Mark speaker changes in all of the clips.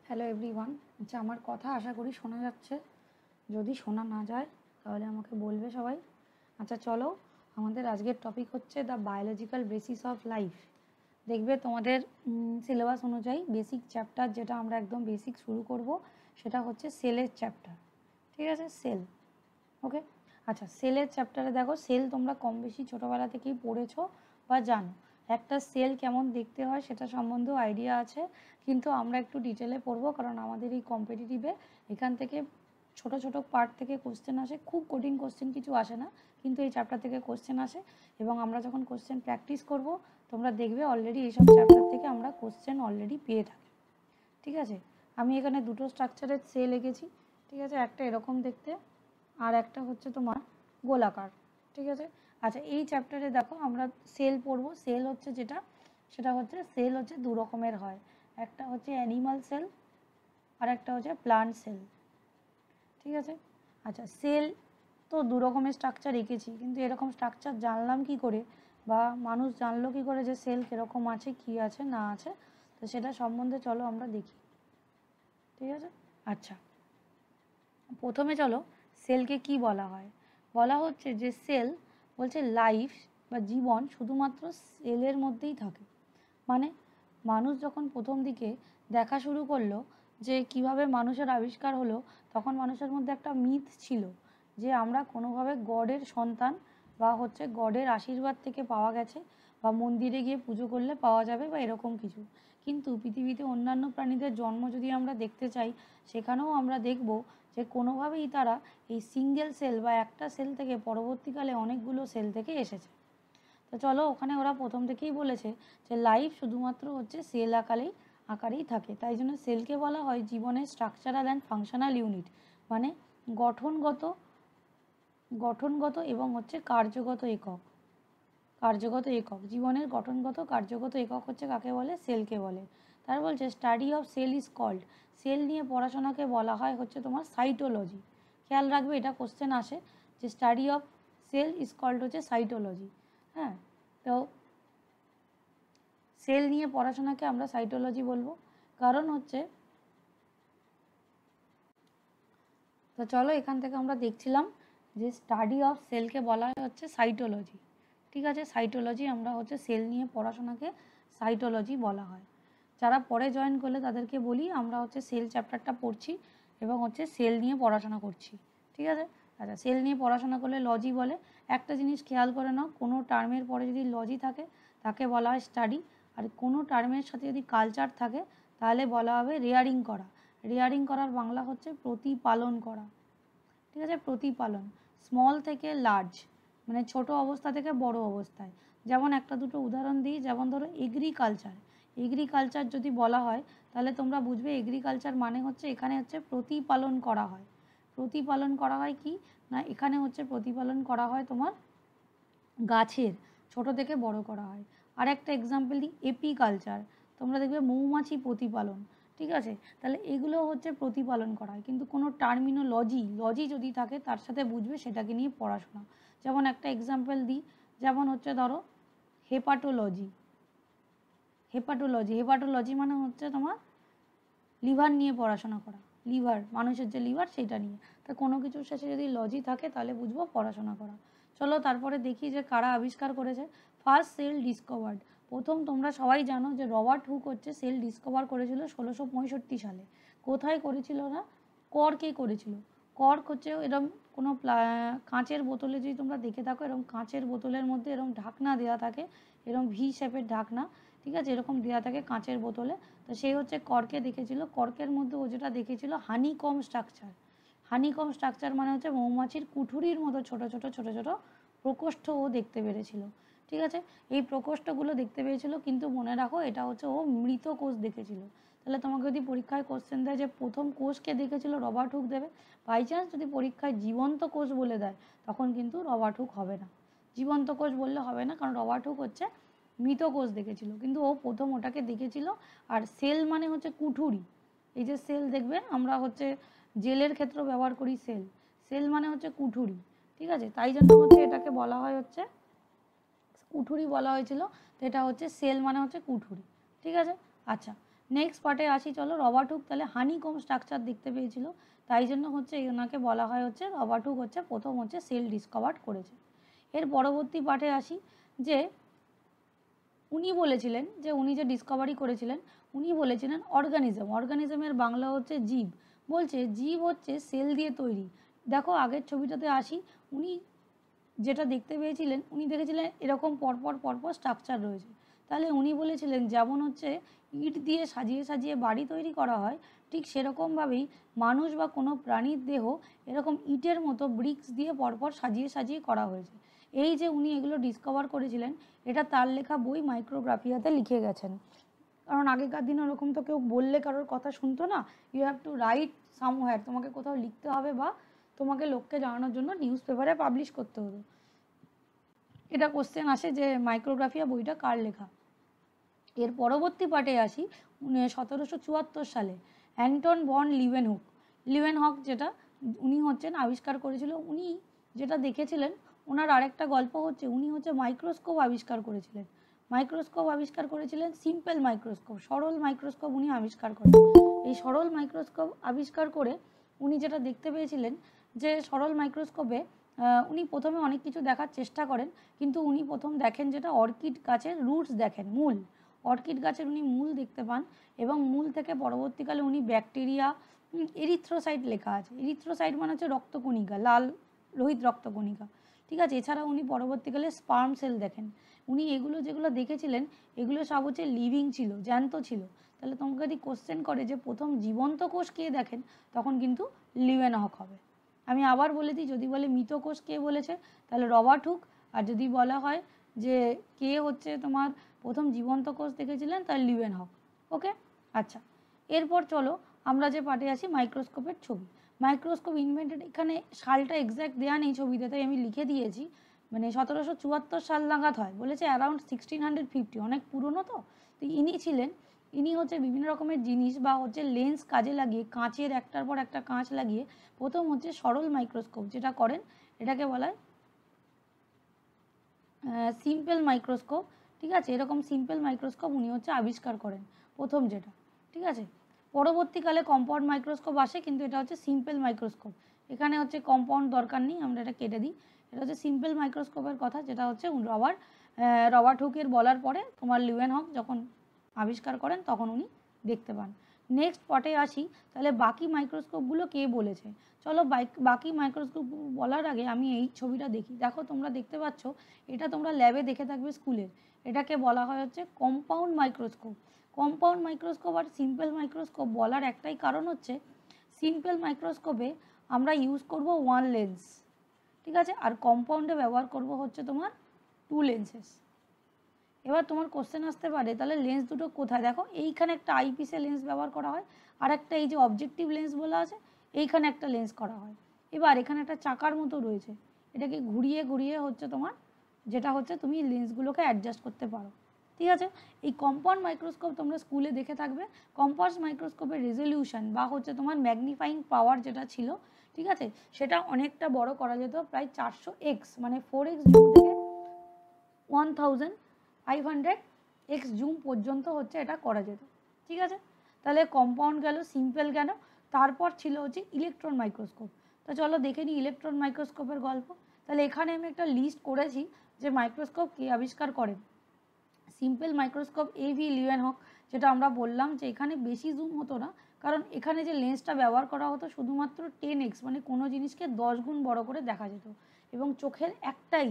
Speaker 1: Hello everyone. আচ্ছা, আমার কথা আশা করি শোনা যাচ্ছে। যদি শোনা না যায় তাহলে আমাকে বলবে সবাই। আচ্ছা চলো, আমাদের আজকের টপিক হচ্ছে the biological basis of life. দেখবে তোমাদের সিলেবাস অনুযায়ী বেসিক চ্যাপ্টার যেটা আমরা একদম বেসিক শুরু করব সেটা হচ্ছে সেলের চ্যাপ্টার। ঠিক আছে, সেল। ওকে। আচ্ছা, সেলের চ্যাপ্টারে দেখো, সেল তোমরা কম বেশি ছোটোবেলা থেকেই পড়েছো বা জানো। একটা সেল কেমন দেখতে হয় সেটা সম্বন্ধেও আইডিয়া আছে, কিন্তু আমরা একটু ডিটেলে পড়বো কারণ আমাদের এই কম্পিটিটিভে এখান থেকে ছোট ছোট পার্ট থেকে কোশ্চেন আসে। খুব কঠিন কোশ্চেন কিছু আসে না, কিন্তু এই চ্যাপ্টার থেকে কোশ্চেন আসে এবং আমরা যখন কোশ্চেন প্র্যাকটিস করব তোমরা দেখবে অলরেডি এইসব চ্যাপ্টার থেকে আমরা কোশ্চেন অলরেডি পেয়ে থাকি। ঠিক আছে, আমি এখানে দুটো স্ট্রাকচারের সেল এঁকেছি। ঠিক আছে, একটা এরকম দেখতে আর একটা হচ্ছে তোমার গোলাকার। ঠিক আছে। আচ্ছা, এই চ্যাপ্টারে দেখো আমরা সেল পড়বো। সেল হচ্ছে যেটা, সেটা হচ্ছে সেল হচ্ছে দু রকমের হয়। একটা হচ্ছে অ্যানিমাল সেল আর একটা হচ্ছে প্লান্ট সেল। ঠিক আছে। আচ্ছা, সেল তো দু রকমের স্ট্রাকচার এঁকেছি, কিন্তু এরকম স্ট্রাকচার জানলাম কি করে বা মানুষ জানলো কি করে যে সেল কীরকম আছে, কি আছে না আছে, তো সেটা সম্বন্ধে চলো আমরা দেখি। ঠিক আছে। আচ্ছা, প্রথমে চলো সেলকে কি বলা হয়। বলা হচ্ছে যে সেল বলছে লাইফ বা জীবন শুধুমাত্র সেলের মধ্যেই থাকে। মানে মানুষ যখন প্রথম দিকে দেখা শুরু করলো যে কিভাবে মানুষের আবিষ্কার হলো, তখন মানুষের মধ্যে একটা মিথ ছিল যে আমরা কোনোভাবে গডের সন্তান বা হচ্ছে গডের আশীর্বাদ থেকে পাওয়া গেছে বা মন্দিরে গিয়ে পুজো করলে পাওয়া যাবে বা এরকম কিছু। কিন্তু পৃথিবীতে অন্যান্য প্রাণীদের জন্ম যদি আমরা দেখতে চাই, সেখানেও আমরা দেখব যে কোনোভাবেই তারা এই সিঙ্গেল সেল বা একটা সেল থেকে পরবর্তীকালে অনেকগুলো সেল থেকে এসেছে। তো চলো, ওখানে ওরা প্রথম থেকেই বলেছে যে লাইফ শুধুমাত্র হচ্ছে সেল আকারেই থাকে। তাই জন্য সেলকে বলা হয় জীবনের স্ট্রাকচারাল অ্যান্ড ফাংশনাল ইউনিট। মানে গঠনগত গঠনগত এবং হচ্ছে কার্যগত একক। জীবনের গঠনগত কার্যগত একক হচ্ছে কাকে বলে? সেলকে বলে। তার বলছে study of cell is called, cell নিয়ে পড়াশোনাকে বলা হয় হচ্ছে তোমার সাইটোলজি। খেয়াল রাখবে, এটা কোশ্চেন আসে যে study of cell is called হচ্ছে সাইটোলজি। হ্যাঁ, তো সেল নিয়ে পড়াশোনাকে আমরা সাইটোলজি বলবো। কারণ হচ্ছে, তো চলো এখান থেকে আমরা দেখছিলাম যে স্টাডি অফ সেলকে বলা হচ্ছে সাইটোলজি। ঠিক আছে, সাইটোলজি, আমরা হচ্ছে সেল নিয়ে পড়াশোনাকে সাইটোলজি বলা হয়। যারা পরে জয়েন করলে তাদেরকে বলি আমরা হচ্ছে সেল চ্যাপ্টারটা পড়ছি এবং হচ্ছে সেল নিয়ে পড়াশোনা করছি। ঠিক আছে। আচ্ছা, সেল নিয়ে পড়াশোনা করলে লজি বলে। একটা জিনিস খেয়াল করে নাও, কোনো টার্মের পরে যদি লজি থাকে তাকে বলা হয় স্টাডি, আর কোনো টার্মের সাথে যদি কালচার থাকে তাহলে বলা হবে রেয়ারিং করা। রেয়ারিং করার বাংলা হচ্ছে প্রতিপালন করা। ঠিক আছে, প্রতিপালন। স্মল থেকে লার্জ, মানে ছোট অবস্থা থেকে বড় অবস্থায়। যেমন একটা দুটো উদাহরণ দিই, যেমন ধরো এগ্রিকালচার। এগ্রিকালচার যদি বলা হয় তাহলে তোমরা বুঝবে এগ্রিকালচার মানে হচ্ছে এখানে হচ্ছে প্রতিপালন করা হয়। প্রতিপালন করা হয় কি না, এখানে হচ্ছে প্রতিপালন করা হয় তোমার গাছের, ছোট থেকে বড় করা হয়। আর একটা এক্সাম্পল দিই, এপিকালচার, তোমরা দেখবে মৌমাছি প্রতিপালন। ঠিক আছে, তাহলে এগুলো হচ্ছে প্রতিপালন করা হয়, কিন্তু কোনো লজি যদি থাকে তার সাথে বুঝবে সেটাকে নিয়ে পড়াশোনা। যেমন একটা এক্সাম্পল দিই, যেমন হচ্ছে ধরো হেপাটোলজি। হেপাটোলজি মানে হচ্ছে তোমার লিভার নিয়ে পড়াশোনা করা। লিভার, মানুষের যে লিভার সেটা নিয়ে। তা কোনো কিছুর শেষে যদি লজি থাকে তাহলে বুঝবো পড়াশোনা করা। চলো তারপরে দেখি যে কারা আবিষ্কার করেছে। ফার্স্ট সেল ডিসকভার্ড, প্রথম তোমরা সবাই জানো যে রবার্ট হুক হচ্ছে সেল ডিসকভার করেছিল 1665 সালে। কোথায় করেছিল না, কর্কে করেছিল। কর্ক হচ্ছে এরকম কোনো কাঁচের বোতলে যদি তোমরা দেখে থাকো, এরকম কাঁচের বোতলের মধ্যে এরকম ঢাকনা দেওয়া থাকে, এরকম ভি শেপের ঢাকনা। ঠিক আছে, এরকম দেওয়া থাকে কাঁচের বোতলে। তো সেই হচ্ছে কর্কে দেখেছিল। কর্কের মধ্যে ও যেটা দেখেছিল হানিকম স্ট্রাকচার। হানিকম স্ট্রাকচার মানে হচ্ছে মৌমাছির কুঠুরির মতো ছোট ছোট ছোট ছোট প্রকোষ্ঠ ও দেখতে পেরেছিল। ঠিক আছে, এই প্রকোষ্ঠগুলো দেখতে পেয়েছিল, কিন্তু মনে রাখো এটা হচ্ছে ও মৃত কোষ দেখেছিল। তাহলে তোমাকে যদি পরীক্ষায় কোশ্চেন দেয় যে প্রথম কোষকে দেখেছিল, রবার্ট হুক দেবে। বাই চান্স যদি পরীক্ষায় জীবন্ত কোষ বলে দেয় তখন কিন্তু রবার্ট হুক হবে না। জীবন্ত কোষ বললে হবে না, কারণ রবার্ট হুক হচ্ছে মৃত কোষ দেখেছিল, কিন্তু ও প্রথম ওটাকে দেখেছিল। আর সেল মানে হচ্ছে কুঠুরি। এই যে সেল দেখবে আমরা হচ্ছে জেলের ক্ষেত্রে ব্যবহার করি সেল। সেল মানে হচ্ছে কুঠুরি। ঠিক আছে, তাই জন্য হচ্ছে এটাকে বলা হয় হচ্ছে কুঠুরি বলা হয়েছিল। তো এটা হচ্ছে সেল মানে হচ্ছে কুঠুরি। ঠিক আছে। আচ্ছা, নেক্সট পার্টে আসি চলো। রবার্ট হুক তাহলে হানিকম স্ট্রাকচার দেখতে পেয়েছিল, তাই জন্য হচ্ছে ওনাকে বলা হয় হচ্ছে রবার্ট হুক হচ্ছে প্রথম হচ্ছে সেল ডিসকভার করেছে। এর পরবর্তী পার্টে আসি যে উনি বলেছিলেন যে উনি যে ডিসকভারি করেছিলেন উনি বলেছিলেন অর্গানিজম, অর্গানিজমের বাংলা হচ্ছে জীব। বলছে জীব হচ্ছে সেল দিয়ে তৈরি। দেখো আগের ছবিটাতে আসি, উনি যেটা দেখতে পেয়েছিলেন উনি দেখেছিলেন এরকম পরপর পরপর স্ট্রাকচার রয়েছে। তাহলে উনি বলেছিলেন যেমন হচ্ছে ইট দিয়ে সাজিয়ে সাজিয়ে বাড়ি তৈরি করা হয়, ঠিক সেরকমভাবেই মানুষ বা কোনো প্রাণীর দেহ এরকম ইটের মতো ব্রিক্স দিয়ে পরপর সাজিয়ে সাজিয়ে করা হয়েছে। এই যে উনি এগুলো ডিসকভার করেছিলেন, এটা তার লেখা বই মাইক্রোগ্রাফিয়াতে লিখে গেছেন। কারণ আগেকার দিনে ওরকম তো কেউ বললে কারোর কথা শুনতো না, you have to write somewhere, তোমাকে কোথাও লিখতে হবে বা তোমাকে লোককে জানানোর জন্য নিউজ পেপারে পাবলিশ করতে হতো। এটা কোশ্চেন আসে যে মাইক্রোগ্রাফিয়া বইটা কার লেখা। এর পরবর্তী পার্টে আসি 1774 সালে অ্যান্টন ভন লিউয়েনহুক। লিউয়েনহক যেটা উনি হচ্ছেন আবিষ্কার করেছিল, উনি যেটা দেখেছিলেন ওনার আরেকটা গল্প হচ্ছে উনি হচ্ছে মাইক্রোস্কোপ আবিষ্কার করেছিলেন। মাইক্রোস্কোপ আবিষ্কার করেছিলেন, সিম্পল মাইক্রোস্কোপ, সরল মাইক্রোস্কোপ উনি আবিষ্কার করেন। এই সরল মাইক্রোস্কোপ আবিষ্কার করে উনি যেটা দেখতে পেয়েছিলেন যে সরল মাইক্রোস্কোপে উনি প্রথমে অনেক কিছু দেখার চেষ্টা করেন, কিন্তু উনি প্রথম দেখেন যেটা অর্কিড গাছের রুটস দেখেন, মূল। অর্কিড গাছের উনি মূল দেখতে পান এবং মূল থেকে পরবর্তীকালে উনি ব্যাকটেরিয়া, এরিথ্রোসাইট লেখা আছে, এরিথ্রোসাইট মানে হচ্ছে রক্তকণিকা, লাল লোহিত রক্তকণিকা, ঠিক আছে। এছাড়া উনি পরবর্তীকালে স্পার্ম সেল দেখেন। উনি এগুলো যেগুলো দেখেছিলেন এগুলো সব হচ্ছে লিভিং ছিল, জ্যান্ত ছিল। তাহলে তোমাকে যদি কোশ্চেন করে যে প্রথম জীবন্ত কোষ কে দেখেন, তখন কিন্তু লিউয়েনহক হবে। আমি আবার বলে দিই, যদি বলে মৃত কোষ কে বলেছে তাহলে রবার্ট হুক, আর যদি বলা হয় যে কে হচ্ছে তোমার প্রথম জীবন্ত কোষ দেখেছিলেন তাহলে লিউয়েনহক। ওকে, আচ্ছা। এরপর চলো আমরা যে পার্টে আসি মাইক্রোস্কোপের ছবি। মাইক্রোস্কোপ ইনভেন্টেড, এখানে সালটা এক্স্যাক্ট দেওয়া নেই ছবিতে, তাই আমি লিখে দিয়েছি, মানে 1774 সাল নাগাদ হয় বলেছে, অ্যারাউন্ড 1650, অনেক পুরনো তো। তো ইনি হচ্ছে বিভিন্ন রকমের জিনিস বা হচ্ছে লেন্স কাজে লাগিয়ে, কাঁচের একটার পর একটা কাঁচ লাগিয়ে প্রথম হচ্ছে সরল মাইক্রোস্কোপ যেটা করেন, এটাকে বলা হয় সিম্পল মাইক্রোস্কোপ, ঠিক আছে। এরকম সিম্পল মাইক্রোস্কোপ উনি হচ্ছে আবিষ্কার করেন প্রথম যেটা, ঠিক আছে। পরবর্তীকালে কম্পাউন্ড মাইক্রোস্কোপ আসে, কিন্তু এটা হচ্ছে সিম্পল মাইক্রোস্কোপ। এখানে হচ্ছে কম্পাউন্ড দরকার নেই, আমরা এটা কেটে দিই। এটা হচ্ছে সিম্পল মাইক্রোস্কোপের কথা, যেটা হচ্ছে রবার্ট হুকের বলার পরে তোমার লিউয়েনহক যখন আবিষ্কার করেন তখন উনি দেখতে পান। নেক্সট পার্টে আসি, তাহলে বাকি মাইক্রোস্কোপগুলো কে বলেছে। চলো বাকি মাইক্রোস্কোপ বলার আগে আমি এই ছবিটা দেখি। দেখো তোমরা দেখতে পাচ্ছ, এটা তোমরা ল্যাবে দেখে থাকবে স্কুলের, এটাকে বলা হয় হচ্ছে কম্পাউন্ড মাইক্রোস্কোপ। কম্পাউন্ড মাইক্রোস্কোপ আর সিম্পল মাইক্রোস্কোপ বলার একটাই কারণ হচ্ছে, সিম্পল মাইক্রোস্কোপে আমরা ইউজ করব ওয়ান লেন্স, ঠিক আছে, আর কম্পাউন্ডে ব্যবহার করব হচ্ছে তোমার টু লেন্সেস। এবার তোমার কোশ্চেন আসতে পারে তাহলে লেন্স দুটো কোথায়, দেখো এইখানে একটা আইপিসে লেন্স ব্যবহার করা হয়, আর একটা এই যে অবজেক্টিভ লেন্স বলা আছে এইখানে একটা লেন্স করা হয়। এবার এখানে একটা চাকার মতো রয়েছে, এটাকে ঘুরিয়ে ঘুরিয়ে হচ্ছে তোমার যেটা হচ্ছে তুমি লেন্সগুলোকে অ্যাডজাস্ট করতে পারো, ঠিক আছে। এই কম্পাউন্ড মাইক্রোস্কোপ তোমরা স্কুলে দেখে থাকবে। কম্পাউন্ড মাইক্রোস্কোপের রেজলিউশন বা হচ্ছে তোমার ম্যাগনিফাইং পাওয়ার যেটা ছিল, ঠিক আছে, সেটা অনেকটা বড় করা যেত, প্রায় 400x মানে 4x জুম থেকে 1500x জুম পর্যন্ত হচ্ছে এটা করা যেত, ঠিক আছে। তাহলে কম্পাউন্ড গেল, সিম্পল গেল, তারপর ছিল হচ্ছে ইলেকট্রন মাইক্রোস্কোপ। তো চলো দেখে নিই ইলেকট্রন মাইক্রোস্কোপের গল্প। তাহলে এখানে আমি একটা লিস্ট করেছি যে মাইক্রোস্কোপ কে আবিষ্কার করেন। সিম্পল মাইক্রোস্কোপ এভি লিউয়েনহক, যেটা আমরা বললাম যে এখানে বেশি জুম হতো না, কারণ এখানে যে লেন্সটা ব্যবহার করা হতো শুধুমাত্র 10x মানে কোনো জিনিসকে 10 গুণ বড় করে দেখা যেত, এবং চোখের একটাই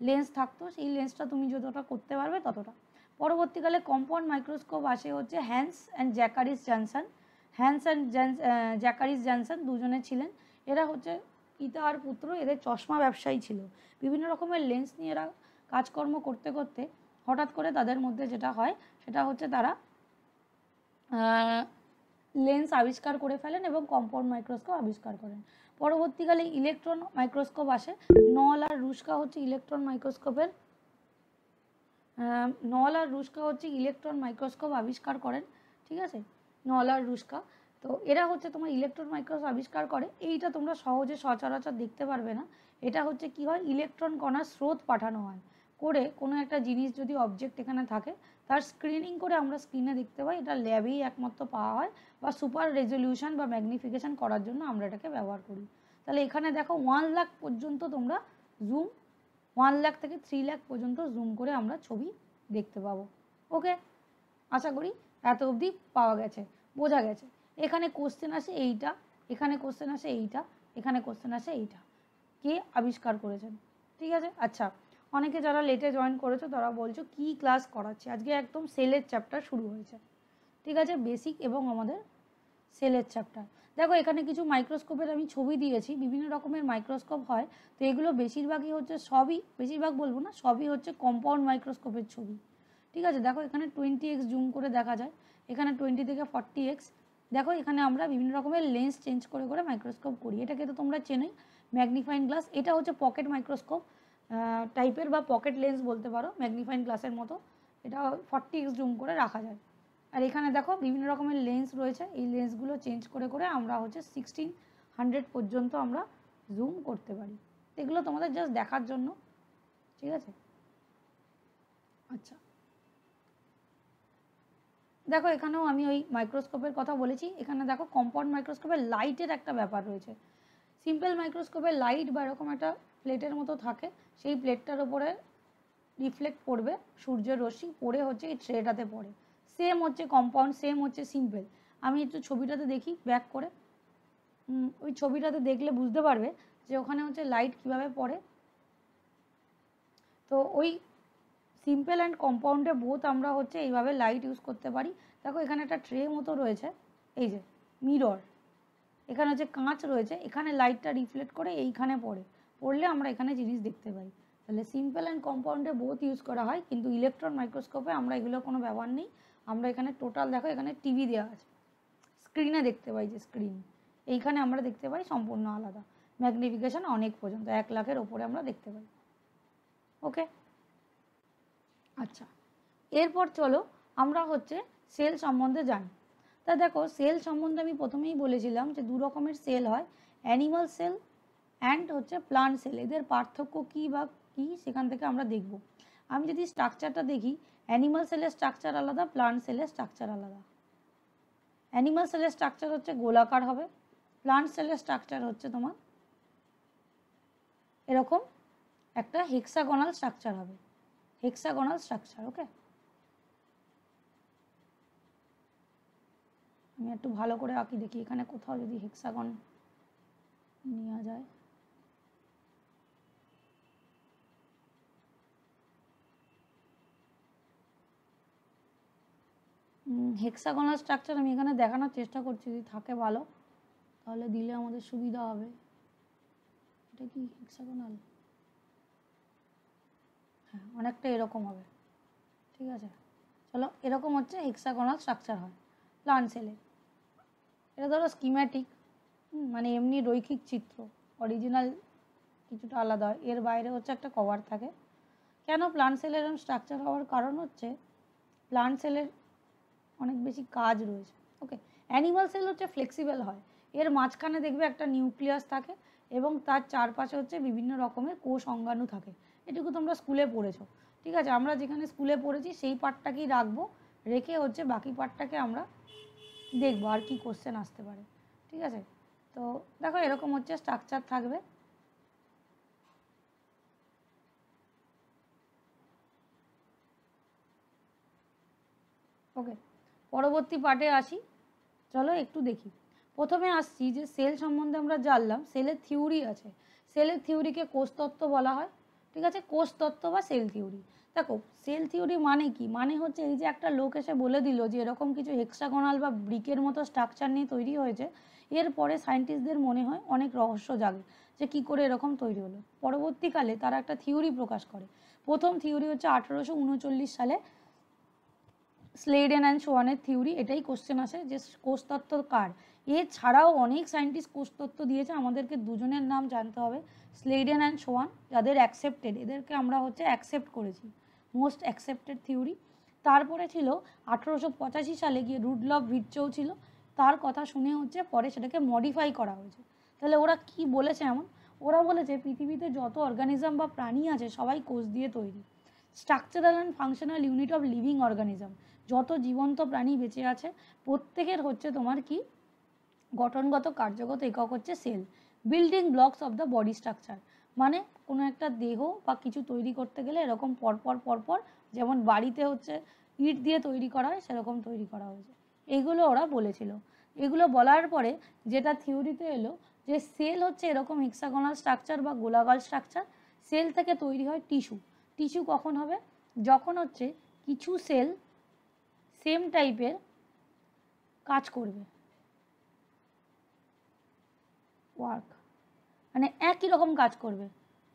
Speaker 1: লেন্স থাকতো, সেই লেন্সটা তুমি যতটা করতে পারবে ততটা। পরবর্তীকালে কম্পাউন্ড মাইক্রোস্কোপ আসে হচ্ছে Hans and Zacharias Janssen. Hans and Zacharias Janssen দুজনে ছিলেন, এরা হচ্ছে পিতা আর পুত্র, এদের চশমা ব্যবসায়ী ছিল। বিভিন্ন রকমের লেন্স নিয়ে এরা কাজকর্ম করতে করতে হঠাৎ করে তাদের মধ্যে যেটা হয় সেটা হচ্ছে তারা লেন্স আবিষ্কার করে ফেলেন এবং কম্পাউন্ড মাইক্রোস্কোপ আবিষ্কার করেন। পরবর্তীকালে ইলেকট্রন মাইক্রোস্কোপ আসে। নল আর রুস্কা হচ্ছে ইলেকট্রন মাইক্রোস্কোপ আবিষ্কার করেন, ঠিক আছে, নল আর রুস্কা। তো এরা হচ্ছে তোমার ইলেকট্রন মাইক্রোস্কোপ আবিষ্কার করে। এইটা তোমরা সহজে সচরাচর দেখতে পারবে না, এটা হচ্ছে কি হয়, ইলেকট্রন কণার স্রোত পাঠানো হয়, করে কোনো একটা জিনিস যদি অবজেক্ট এখানে থাকে তার স্ক্রিনিং করে আমরা স্ক্রিনে দেখতে পাই, এটা ল্যাবেই একমাত্র পাওয়া হয় বা সুপার রেজলিউশন বা ম্যাগনিফিকেশন করার জন্য আমরা এটাকে ব্যবহার করি। তাহলে এখানে দেখো 1 লাখ পর্যন্ত তোমরা জুম, 1 লাখ থেকে 3 লাখ পর্যন্ত জুম করে আমরা ছবি দেখতে পাবো। ওকে, আশা করি এত অবধি পাওয়া গেছে, বোঝা গেছে। এখানে কোশ্চেন আসে এইটা, এখানে কোশ্চেন আসে এইটা, এখানে কোশ্চেন আসে এইটা, কে আবিষ্কার করেছেন। ঠিক আছে, আচ্ছা অনেকে যারা লেটে জয়েন করেছো তারা বলছো কি ক্লাস করাচ্ছে, আজকে একদম সেলের চ্যাপ্টার শুরু হয়েছে। ঠিক আছে, বেসিক এবং আমাদের সেলের চ্যাপ্টার। দেখো এখানে কিছু মাইক্রোস্কোপের আমি ছবি দিয়েছি, বিভিন্ন রকমের মাইক্রোস্কোপ হয়, তো এগুলো বেশিরভাগই হচ্ছে, সবই বেশিরভাগ বলবো না, সবই হচ্ছে কম্পাউন্ড মাইক্রোস্কোপের ছবি। ঠিক আছে, দেখো এখানে 20x জুম করে দেখা যায়, এখানে 20 থেকে 40x। দেখো এখানে আমরা বিভিন্ন রকমের লেন্স চেঞ্জ করে করে মাইক্রোস্কোপ করি, এটাকে তো তোমরা চেনোই, ম্যাগনিফাইং গ্লাস। এটা হচ্ছে পকেট মাইক্রোস্কোপ টাইপের বা পকেট লেন্স বলতে পারো, ম্যাগনিফাইং গ্লাসের মতো। এটা 40x জুম করে রাখা যায়। আর এখানে দেখো বিভিন্ন রকমের লেন্স রয়েছে, এই লেন্সগুলো চেঞ্জ করে করে আমরা হচ্ছে 1600 পর্যন্ত আমরা জুম করতে পারি। এগুলো তোমাদের জাস্ট দেখার জন্য। ঠিক আছে, আচ্ছা দেখো এখানেও আমি ওই মাইক্রোস্কোপের কথা বলেছি, এখানে দেখো কম্পাউন্ড মাইক্রোস্কোপের লাইটের একটা ব্যাপার রয়েছে। সিম্পল মাইক্রোস্কোপের লাইট বা এরকম একটা প্লেটের মতো থাকে, সেই প্লেটটার ওপরে রিফ্লেক্ট করবে সূর্যের রশ্মি, পড়ে হচ্ছে এই ট্রেটাতে পড়ে। সেম হচ্ছে কম্পাউন্ড, সেম হচ্ছে সিম্পল। আমি একটু ছবিটাতে দেখি ব্যাক করে, ওই ছবিটাতে দেখলে বুঝতে পারবে যে ওখানে হচ্ছে লাইট কিভাবে পড়ে। তো ওই সিম্পল অ্যান্ড কম্পাউন্ডে বোথ আমরা হচ্ছে এইভাবে লাইট ইউজ করতে পারি। দেখো এখানে একটা ট্রে মতো রয়েছে, এই যে মিরর, এখানে হচ্ছে কাঁচ রয়েছে, এখানে লাইটটা রিফ্লেক্ট করে এইখানে পড়লে আমরা এখানে জিনিস দেখতে পাই। তাহলে সিম্পল অ্যান্ড কম্পাউন্ডে বোথ ইউজ করা হয়, কিন্তু ইলেকট্রন মাইক্রোস্কোপে আমরা এগুলো কোনো ব্যবহার নেই। আমরা এখানে টোটাল দেখো এখানে টিভি দেওয়া আছে, স্ক্রিনে দেখতে পাই, যে স্ক্রিন এইখানে আমরা দেখতে পাই সম্পূর্ণ আলাদা, ম্যাগনিফিকেশন অনেক পর্যন্ত 1 লাখের ওপরে আমরা দেখতে পাই। ওকে, আচ্ছা এরপর চলো আমরা হচ্ছে সেল সম্বন্ধে জানি। তা দেখো সেল সম্বন্ধে আমি প্রথমেই বলেছিলাম যে 2 রকমের সেল হয়, অ্যানিমাল সেল অ্যান্ড হচ্ছে প্লান্ট সেল। এদের পার্থক্য কী বা কী সেখান থেকে আমরা দেখব। আমি যদি স্ট্রাকচারটা দেখি, অ্যানিমাল সেলের স্ট্রাকচার আলাদা, প্লান্ট সেলের স্ট্রাকচার আলাদা। অ্যানিমাল সেলের স্ট্রাকচার হচ্ছে গোলাকার হবে, প্লান্ট সেলের স্ট্রাকচার হচ্ছে তোমার এরকম একটা হেক্সাগোনাল স্ট্রাকচার হবে, হেক্সাগোনাল স্ট্রাকচার। ওকে, আমি একটু ভালো করে আঁকি দেখি, এখানে কোথাও যদি হেক্সাগন নেওয়া যায়। হেক্সাগোনাল স্ট্রাকচার আমি এখানে দেখানোর চেষ্টা করছি, যদি থাকে ভালো তাহলে দিলে আমাদের সুবিধা হবে। এটা কি হেক্সাগোনাল? হ্যাঁ, অনেকটা এরকম হবে। ঠিক আছে, চলো এরকম হচ্ছে হেক্সাগোনাল স্ট্রাকচার হয় প্লান্ট সেলে। এটা ধরো স্কিম্যাটিক, মানে এমনি রৈখিক চিত্র, অরিজিনাল কিছুটা আলাদা হয়, এর বাইরে হচ্ছে একটা কভার থাকে। কেন প্লান্ট সেলের এরকম স্ট্রাকচার হওয়ার কারণ হচ্ছে প্লান্ট সেলের অনেক বেশি কাজ রয়েছে। ওকে, অ্যানিমাল সেল হচ্ছে ফ্লেক্সিবল হয়, এর মাঝখানে দেখবে একটা নিউক্লিয়াস থাকে এবং তার চারপাশে হচ্ছে বিভিন্ন রকমের কোষ অঙ্গাণু থাকে। এটুকু তোমরা স্কুলে পড়েছো। ঠিক আছে, আমরা যেখানে স্কুলে পড়েছি সেই পার্টটাকেই রাখবো, রেখে হচ্ছে বাকি পার্টটাকে আমরা দেখবো আর কি কোশ্চেন আসতে পারে। ঠিক আছে, তো দেখো এরকম হচ্ছে স্ট্রাকচার থাকবে। ওকে, পরবর্তী পার্টে আসি, চলো একটু দেখি। প্রথমে আসছি যে সেল সম্বন্ধে আমরা জানলাম, সেলের থিওরি আছে, সেলের থিওরিকে কোষতত্ত্ব বলা হয়। ঠিক আছে, কোষতত্ত্ব বা সেল থিওরি। দেখো সেল থিওরি মানে কি, মানে হচ্ছে এই যে একটা লোক এসে বলে দিল যে এরকম কিছু হেক্সাগোনাল বা ব্রিকের মতো স্ট্রাকচার নিয়ে তৈরি হয়েছে, এরপরে সায়েন্টিস্টদের মনে হয় অনেক রহস্য জাগে যে কী করে এরকম তৈরি হলো। পরবর্তীকালে তারা একটা থিওরি প্রকাশ করে। প্রথম থিওরি হচ্ছে 1839 সালে স্লেডেন অ্যান্ড সোয়ানের থিওরি। এটাই কোশ্চেন আসে যে কোষতত্ত্ব কার। এছাড়াও অনেক সায়েন্টিস্ট কোষতত্ত্ব দিয়েছে, আমাদেরকে দুজনের নাম জানতে হবে, স্লেডেন অ্যান্ড সোয়ান, যাদের অ্যাকসেপ্টেড, এদেরকে আমরা হচ্ছে অ্যাকসেপ্ট করেছি, মোস্ট অ্যাকসেপ্টেড থিওরি। তারপরে ছিল 1885 সালে গিয়ে রুডলফ ভিটচৌ ছিল, তার কথা শুনে হচ্ছে পরে সেটাকে মডিফাই করা হয়েছে। তাহলে ওরা কি বলেছে এমন, ওরা বলেছে পৃথিবীতে যত অর্গানিজম বা প্রাণী আছে সবাই কোষ দিয়ে তৈরি। Structural and functional unit of living organism, যত জীবন্ত প্রাণী বেঁচে আছে প্রত্যেকের হচ্ছে তোমার কি গঠনগত কার্যগত একক হচ্ছে cell. Building blocks of the body structure, মানে কোনো একটা দেহ বা কিছু তৈরি করতে গেলে এরকম পরপর পরপর, যেমন বাড়িতে হচ্ছে ইট দিয়ে তৈরি করা হয় সেরকম তৈরি করা হয়েছে। এইগুলো ওরা বলেছিল। এগুলো বলার পরে যেটা থিওরিতে এলো যে সেল হচ্ছে এরকম হেক্সাগোনাল স্ট্রাকচার বা গোলাকার স্ট্রাকচার। সেল থেকে তৈরি হয় টিস্যু। টিস্যু কখন হবে? যখন হচ্ছে কিছু সেল সেম টাইপের কাজ করবে, ওয়ার্ক মানে একই রকম কাজ করবে।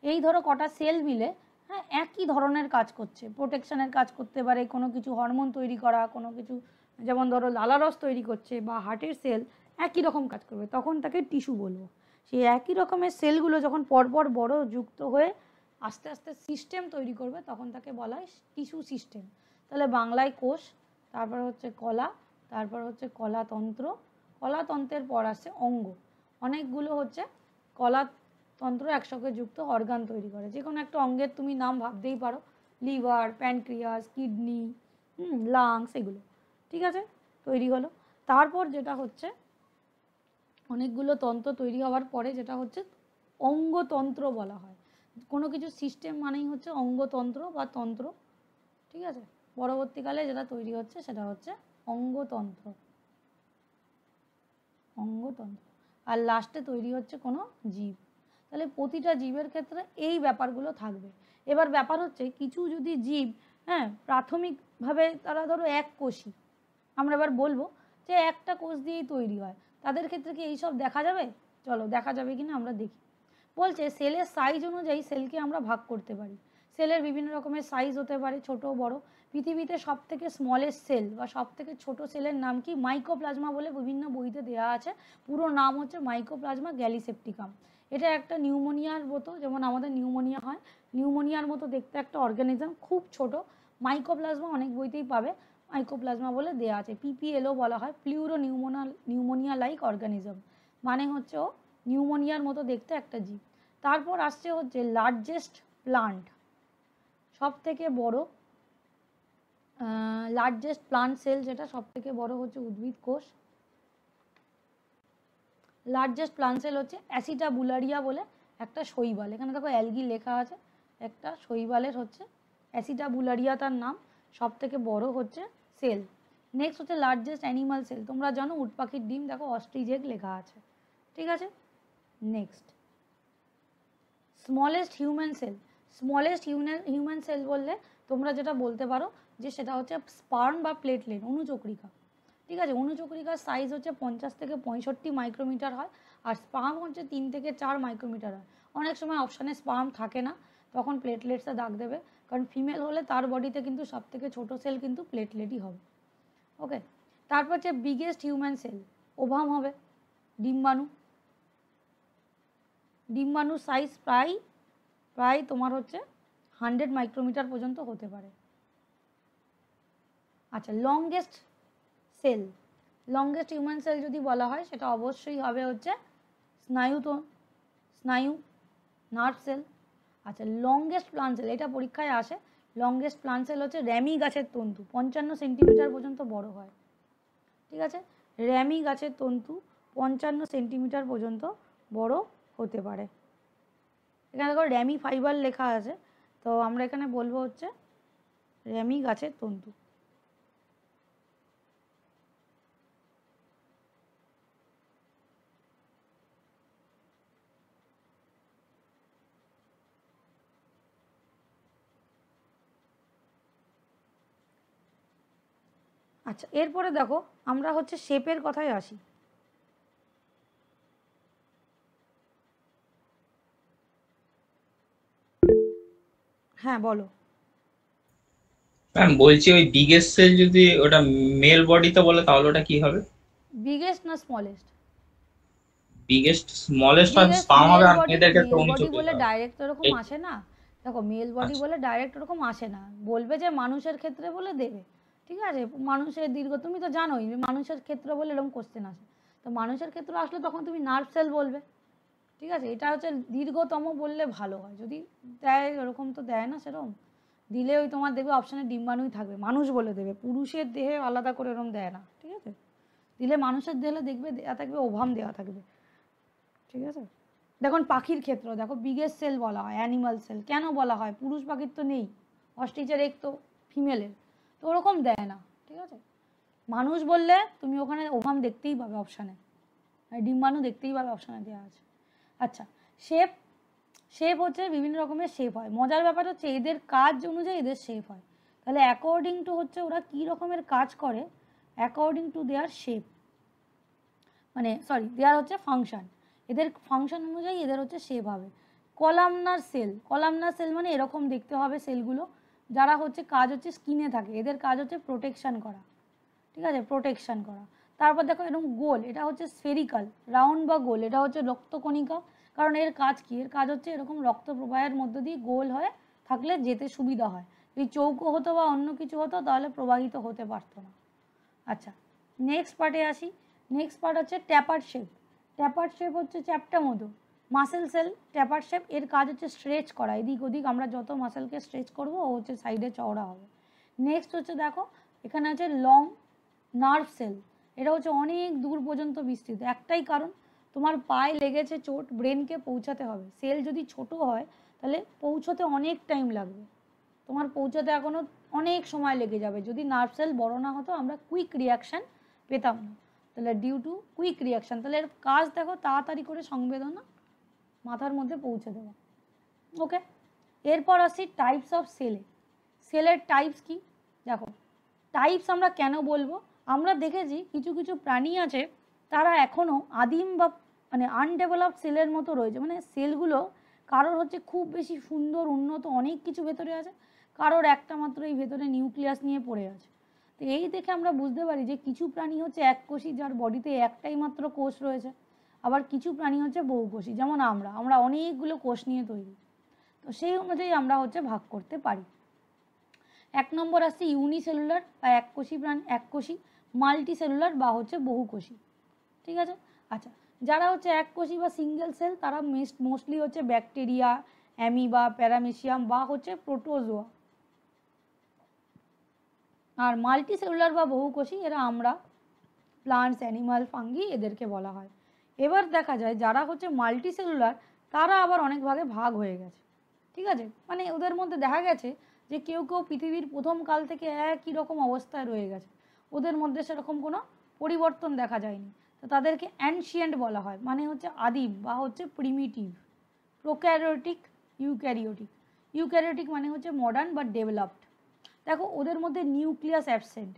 Speaker 1: এই ধরো কটা সেল মিলে হ্যাঁ একই ধরনের কাজ করছে, প্রোটেকশনের কাজ করতে পারে, কোনো কিছু হরমোন তৈরি করা, কোনো কিছু যেমন ধরো লালারস তৈরি করছে বা হার্টের সেল একই রকম কাজ করবে, তখন তাকে টিস্যু বলবো। সেই একই রকমের সেলগুলো যখন পরপর বড় যুক্ত হয়ে আস্তে আস্তে সিস্টেম তৈরি করবে তখন তাকে বলা হয় টিস্যু সিস্টেম। তাহলে বাংলায় কোষ, তারপর হচ্ছে কলা, তারপর হচ্ছে কলাতন্ত্র, কলাতন্ত্রের পর আসছে অঙ্গ। অনেকগুলো হচ্ছে কলাতন্ত্র একসঙ্গে যুক্ত অর্গান তৈরি করে। যে কোনো একটা অঙ্গের তুমি নাম ভাবতেই পারো, লিভার, প্যানক্রিয়াস, কিডনি, লাংস, এগুলো ঠিক আছে তৈরি হলো। তারপর যেটা হচ্ছে অনেকগুলো তন্ত্র তৈরি হওয়ার পরে যেটা হচ্ছে অঙ্গতন্ত্র বলা হয়। কোনো কিছু সিস্টেম মানেই হচ্ছে অঙ্গতন্ত্র বা তন্ত্র, ঠিক আছে। পরবর্তীকালে যেটা তৈরি হচ্ছে সেটা হচ্ছে অঙ্গতন্ত্র, অঙ্গতন্ত্র। আর লাস্টে তৈরি হচ্ছে কোনো জীব। তাহলে প্রতিটা জীবের ক্ষেত্রে এই ব্যাপারগুলো থাকবে। এবার ব্যাপার হচ্ছে কিছু যদি জীব হ্যাঁ প্রাথমিকভাবে তারা ধরো এক কোষী, আমরা এবার বলবো যে একটা কোষ দিয়েই তৈরি হয়, তাদের ক্ষেত্রে কি এইসব দেখা যাবে? চলো দেখা যাবে কিনা আমরা দেখি। বলছে সেলের সাইজ অনুযায়ী সেলকে আমরা ভাগ করতে পারি। সেলের বিভিন্ন রকমের সাইজ হতে পারে, ছোট বড়। পৃথিবীতে সব থেকে স্মলেস্ট সেল বা সব থেকে ছোট সেলের নাম কি? মাইকোপ্লাজমা বলে বিভিন্ন বইতে দেওয়া আছে। পুরো নাম হচ্ছে মাইকোপ্লাজমা গ্যালিসেপ্টিকাম। এটা একটা নিউমোনিয়ার মতো, যেমন আমাদের নিউমোনিয়া হয়, নিউমোনিয়ার মতো দেখতে একটা অর্গানিজম, খুব ছোট। মাইকোপ্লাজমা অনেক বইতেই পাবে মাইকোপ্লাজমা বলে দেওয়া আছে। পিপিএলও বলা হয়, প্লিউরো নিউমোনিয়া লাইক অর্গানিজম, মানে হচ্ছে ও নিউমোনিয়ার মতো দেখতে একটা জীব। তারপর আসছে হচ্ছে লার্জেস্ট প্লান্ট, সব থেকে বড় লার্জেস্ট প্লান্ট সেল, যেটা সব থেকে বড় হচ্ছে উদ্ভিদ কোষ। লার্জেস্ট প্লান্ট সেল হচ্ছে অ্যাসিটাবুলারিয়া বলে একটা শৈবাল, এখানে দেখো অ্যালগি লেখা আছে, একটা শৈবালের হচ্ছে অ্যাসিটাবুলারিয়া তার নাম, সব থেকে বড় হচ্ছে সেল। নেক্সট হচ্ছে লার্জেস্ট অ্যানিমাল সেল, তোমরা জানো উট পাখির ডিম, দেখো অস্ট্রিচ এগ লেখা আছে, ঠিক আছে। Next smallest human sell. Smallest human sell বললে তোমরা যেটা বলতে পারো যে সেটা হচ্ছে স্পার্ম বা প্লেটলেট, অণুচক্রিকা, ঠিক আছে। অণুচক্রিকার সাইজ হচ্ছে 50 থেকে 65 মাইক্রোমিটার হয়, আর স্পার্ম হচ্ছে 3 থেকে 4 মাইক্রোমিটার হয়। অনেক সময় অপশানে স্পার্ম থাকে না, তখন প্লেটলেটসে দাগ দেবে, কারণ ফিমেল হলে তার বডিতে কিন্তু সব থেকে ছোটো সেল কিন্তু প্লেটলেটই হবে, ওকে। তারপর হচ্ছে বিগেস্ট হিউম্যান সেল, ওভাম হবে, ডিম্বাণু। ডিম্বাণুর সাইজ প্রায় তোমার হচ্ছে 100 মাইক্রোমিটার পর্যন্ত হতে পারে। আচ্ছা, longest cell, longest human cell যদি বলা হয় সেটা অবশ্যই হবে হচ্ছে স্নায়ু নার্ভ সেল। আচ্ছা, লংগেস্ট প্লান্ট সেল, এটা পরীক্ষায় আসে। লংগেস্ট প্লান্ট সেল হচ্ছে র্যামি গাছের তন্তু, 55 সেন্টিমিটার পর্যন্ত বড় হয়, ঠিক আছে। র্যামি গাছের তন্তু 55 সেন্টিমিটার পর্যন্ত বড় হতে পারে। এখানে দেখো র্যামি ফাইবার লেখা আছে, তো আমরা এখানে বলবো হচ্ছে র্যামি গাছের তন্তু। আচ্ছা, এরপরে দেখো আমরা হচ্ছে শেপের কথায় আসি। হ্যাঁ বলো।
Speaker 2: ম্যাম বলছি ওই বিগেস্ট সেল যদি ওটা মেল বডিতে বলে তাহলে ওটা কি হবে?
Speaker 1: বিগেস্ট না স্মলেস্ট?
Speaker 2: বিগেস্ট স্মলেস্ট হয়,
Speaker 1: বিগেস্ট
Speaker 2: স্পাম হবে,
Speaker 1: মেল
Speaker 2: আর
Speaker 1: বডি,
Speaker 2: মেয়েদের ক্ষেত্রে
Speaker 1: মেল বডি বলে
Speaker 2: অণুচক্রিকা হবে।
Speaker 1: ডাইরেক্ট ওরকম
Speaker 2: এই
Speaker 1: আসে না। দেখো মেল বডি
Speaker 2: আচ্ছা।
Speaker 1: বলে ডাইরেক্ট ওরকম আসে না, বলবে যে মানুষের ক্ষেত্রে বলে দেবে, ঠিক আছে। মানুষের দীর্ঘ, তুমি তো জানোই যে মানুষের ক্ষেত্রে বলে এরকম কোশ্চেন আসে, তো মানুষের ক্ষেত্রে আসলে তখন তুমি নার্ভ সেল বলবে, ঠিক আছে। এটা হচ্ছে দীর্ঘতম বললে ভালো হয়, যদি দেয় ওরকম তো দেয় না সেরকম, দিলে ওই তোমার দেখবে অপশানে ডিম্বাণুই থাকবে, মানুষ বলে দেবে, পুরুষের দেহে আলাদা করে এরকম দেয় না, ঠিক আছে? দিলে মানুষের দেহে দেখবে দেওয়া থাকবে, ওভাম দেওয়া থাকবে, ঠিক আছে? দেখুন পাখির ক্ষেত্র দেখো, বিগেস্ট সেল বলা হয় অ্যানিমাল সেল, কেন বলা হয়? পুরুষ পাখির তো নেই, অস্ট্রিচের এক তো ফিমেলের, তো ওরকম দেয় না, ঠিক আছে? মানুষ বললে তুমি ওখানে ওভাম দেখতেই পাবে অপশানে, ডিম্বাণু দেখতেই পাবে অপশানে দেওয়া আছে। আচ্ছা, শেপ, শেপ হচ্ছে বিভিন্ন রকমের শেপ হয়। মজার ব্যাপার হচ্ছে এদের কাজ অনুযায়ী এদের শেপ হয়। তাহলে অ্যাকর্ডিং টু হচ্ছে ওরা কী রকমের কাজ করে, অ্যাকর্ডিং টু দেয়ার শেপ, মানে সরি দেয়ার হচ্ছে ফাংশন, এদের ফাংশন অনুযায়ী এদের হচ্ছে শেপ হবে। কলামনার সেল, কলামনার সেল মানে এরকম দেখতে হবে সেলগুলো, যারা হচ্ছে কাজ হচ্ছে স্কিনে থাকে, এদের কাজ হচ্ছে প্রোটেকশান করা, ঠিক আছে? প্রোটেকশান করা। তারপর দেখো এরকম গোল, এটা হচ্ছে স্ফেরিক্যাল, রাউন্ড বা গোল, এটা হচ্ছে রক্তকণিকা, কারণ এর কাজ কি? এর কাজ হচ্ছে এরকম রক্ত প্রবাহের মধ্য দিয়ে গোল হয়ে থাকলে যেতে সুবিধা হয়। যদি চৌকো হতো বা অন্য কিছু হতো তাহলে প্রবাহিত হতে পারতো না। আচ্ছা, নেক্সট পার্টে আসি। নেক্সট পার্ট হচ্ছে ট্যাপার্ড শেপ। ট্যাপার্ড শেপ হচ্ছে চ্যাপ্টা মতো মাসেল সেল। ট্যাপার্ড শেপ এর কাজ হচ্ছে স্ট্রেচ করা, এদিক ওদিক আমরা যত মাসেলকে স্ট্রেচ করবো ও হচ্ছে সাইডে চওড়া হবে। নেক্সট হচ্ছে দেখো এখানে আছে লং নার্ভ সেল, এটা হচ্ছে অনেক দূর পর্যন্ত বিস্তৃত, একটাই কারণ তোমার পায়ে লেগেছে চোট, ব্রেনকে পৌঁছাতে হবে। সেল যদি ছোট হয় তাহলে পৌঁছতে অনেক টাইম লাগবে, তোমার পৌঁছাতে এখনও অনেক সময় লেগে যাবে। যদি নার্ভ সেল বড় না হতো আমরা কুইক রিয়াকশান পেতাম না। তাহলে ডিউ টু কুইক রিয়াকশান, তাহলে এর কাজ দেখো তাড়াতাড়ি করে সংবেদনা মাথার মধ্যে পৌঁছে দেওয়া। ওকে, এরপর আসি টাইপস অফ সেলে। সেলের টাইপস কি দেখো, টাইপস আমরা কেন বলবো, আমরা দেখেছি কিছু কিছু প্রাণী আছে তারা এখনও আদিম বা মানে আনডেভেলপড সেলের মতো রয়েছে, মানে সেলগুলো কারোর হচ্ছে খুব বেশি সুন্দর উন্নত অনেক কিছু ভেতরে আছে, কারোর একটা মাত্র এই ভেতরে নিউক্লিয়াস নিয়ে পড়ে আছে। তো এই দেখে আমরা বুঝতে পারি যে কিছু প্রাণী হচ্ছে এককোষী, যার বডিতে একটাই মাত্র কোষ রয়েছে, আবার কিছু প্রাণী হচ্ছে বহুকোষী, যেমন আমরা অনেকগুলো কোষ নিয়ে তৈরি। তো সেই অনুযায়ী আমরা হচ্ছে ভাগ করতে পারি। এক নম্বর আসছে ইউনিসেলুলার বা এককোষী প্রাণী, এককোষী, মাল্টি সেলুলার বা হচ্ছে বহুকোষী, ঠিক আছে? আচ্ছা, যারা হচ্ছে এককোষী বা সিঙ্গেল সেল তারা মোস্টলি হচ্ছে ব্যাকটেরিয়া, অ্যামিবা, প্যারামেসিয়াম বা হচ্ছে প্রোটোজোয়া। আর মাল্টি সেলুলার বা বহুকোষী এরা আমরা, প্লান্টস, অ্যানিমাল, ফাঙ্গি এদেরকে বলা হয়। এবার দেখা যায় যারা হচ্ছে মাল্টি সেলুলার তারা আবার অনেক ভাগে ভাগ হয়ে গেছে, ঠিক আছে? মানে ওদের মধ্যে দেখা গেছে যে কেউ কেউ পৃথিবীর প্রথম কাল থেকে একই রকম অবস্থায় রয়ে গেছে, ওদের মধ্যে সেরকম কোনো পরিবর্তন দেখা যায়নি। তো তাদেরকে অ্যানশিয়েন্ট বলা হয়, মানে হচ্ছে আদিম বা হচ্ছে প্রিমিটিভ। Prokaryotic, eukaryotic. ইউক্যারিওটিক মানে হচ্ছে মডার্ন বা ডেভেলপড। দেখো ওদের মধ্যে নিউক্লিয়াস অ্যাবসেন্ট,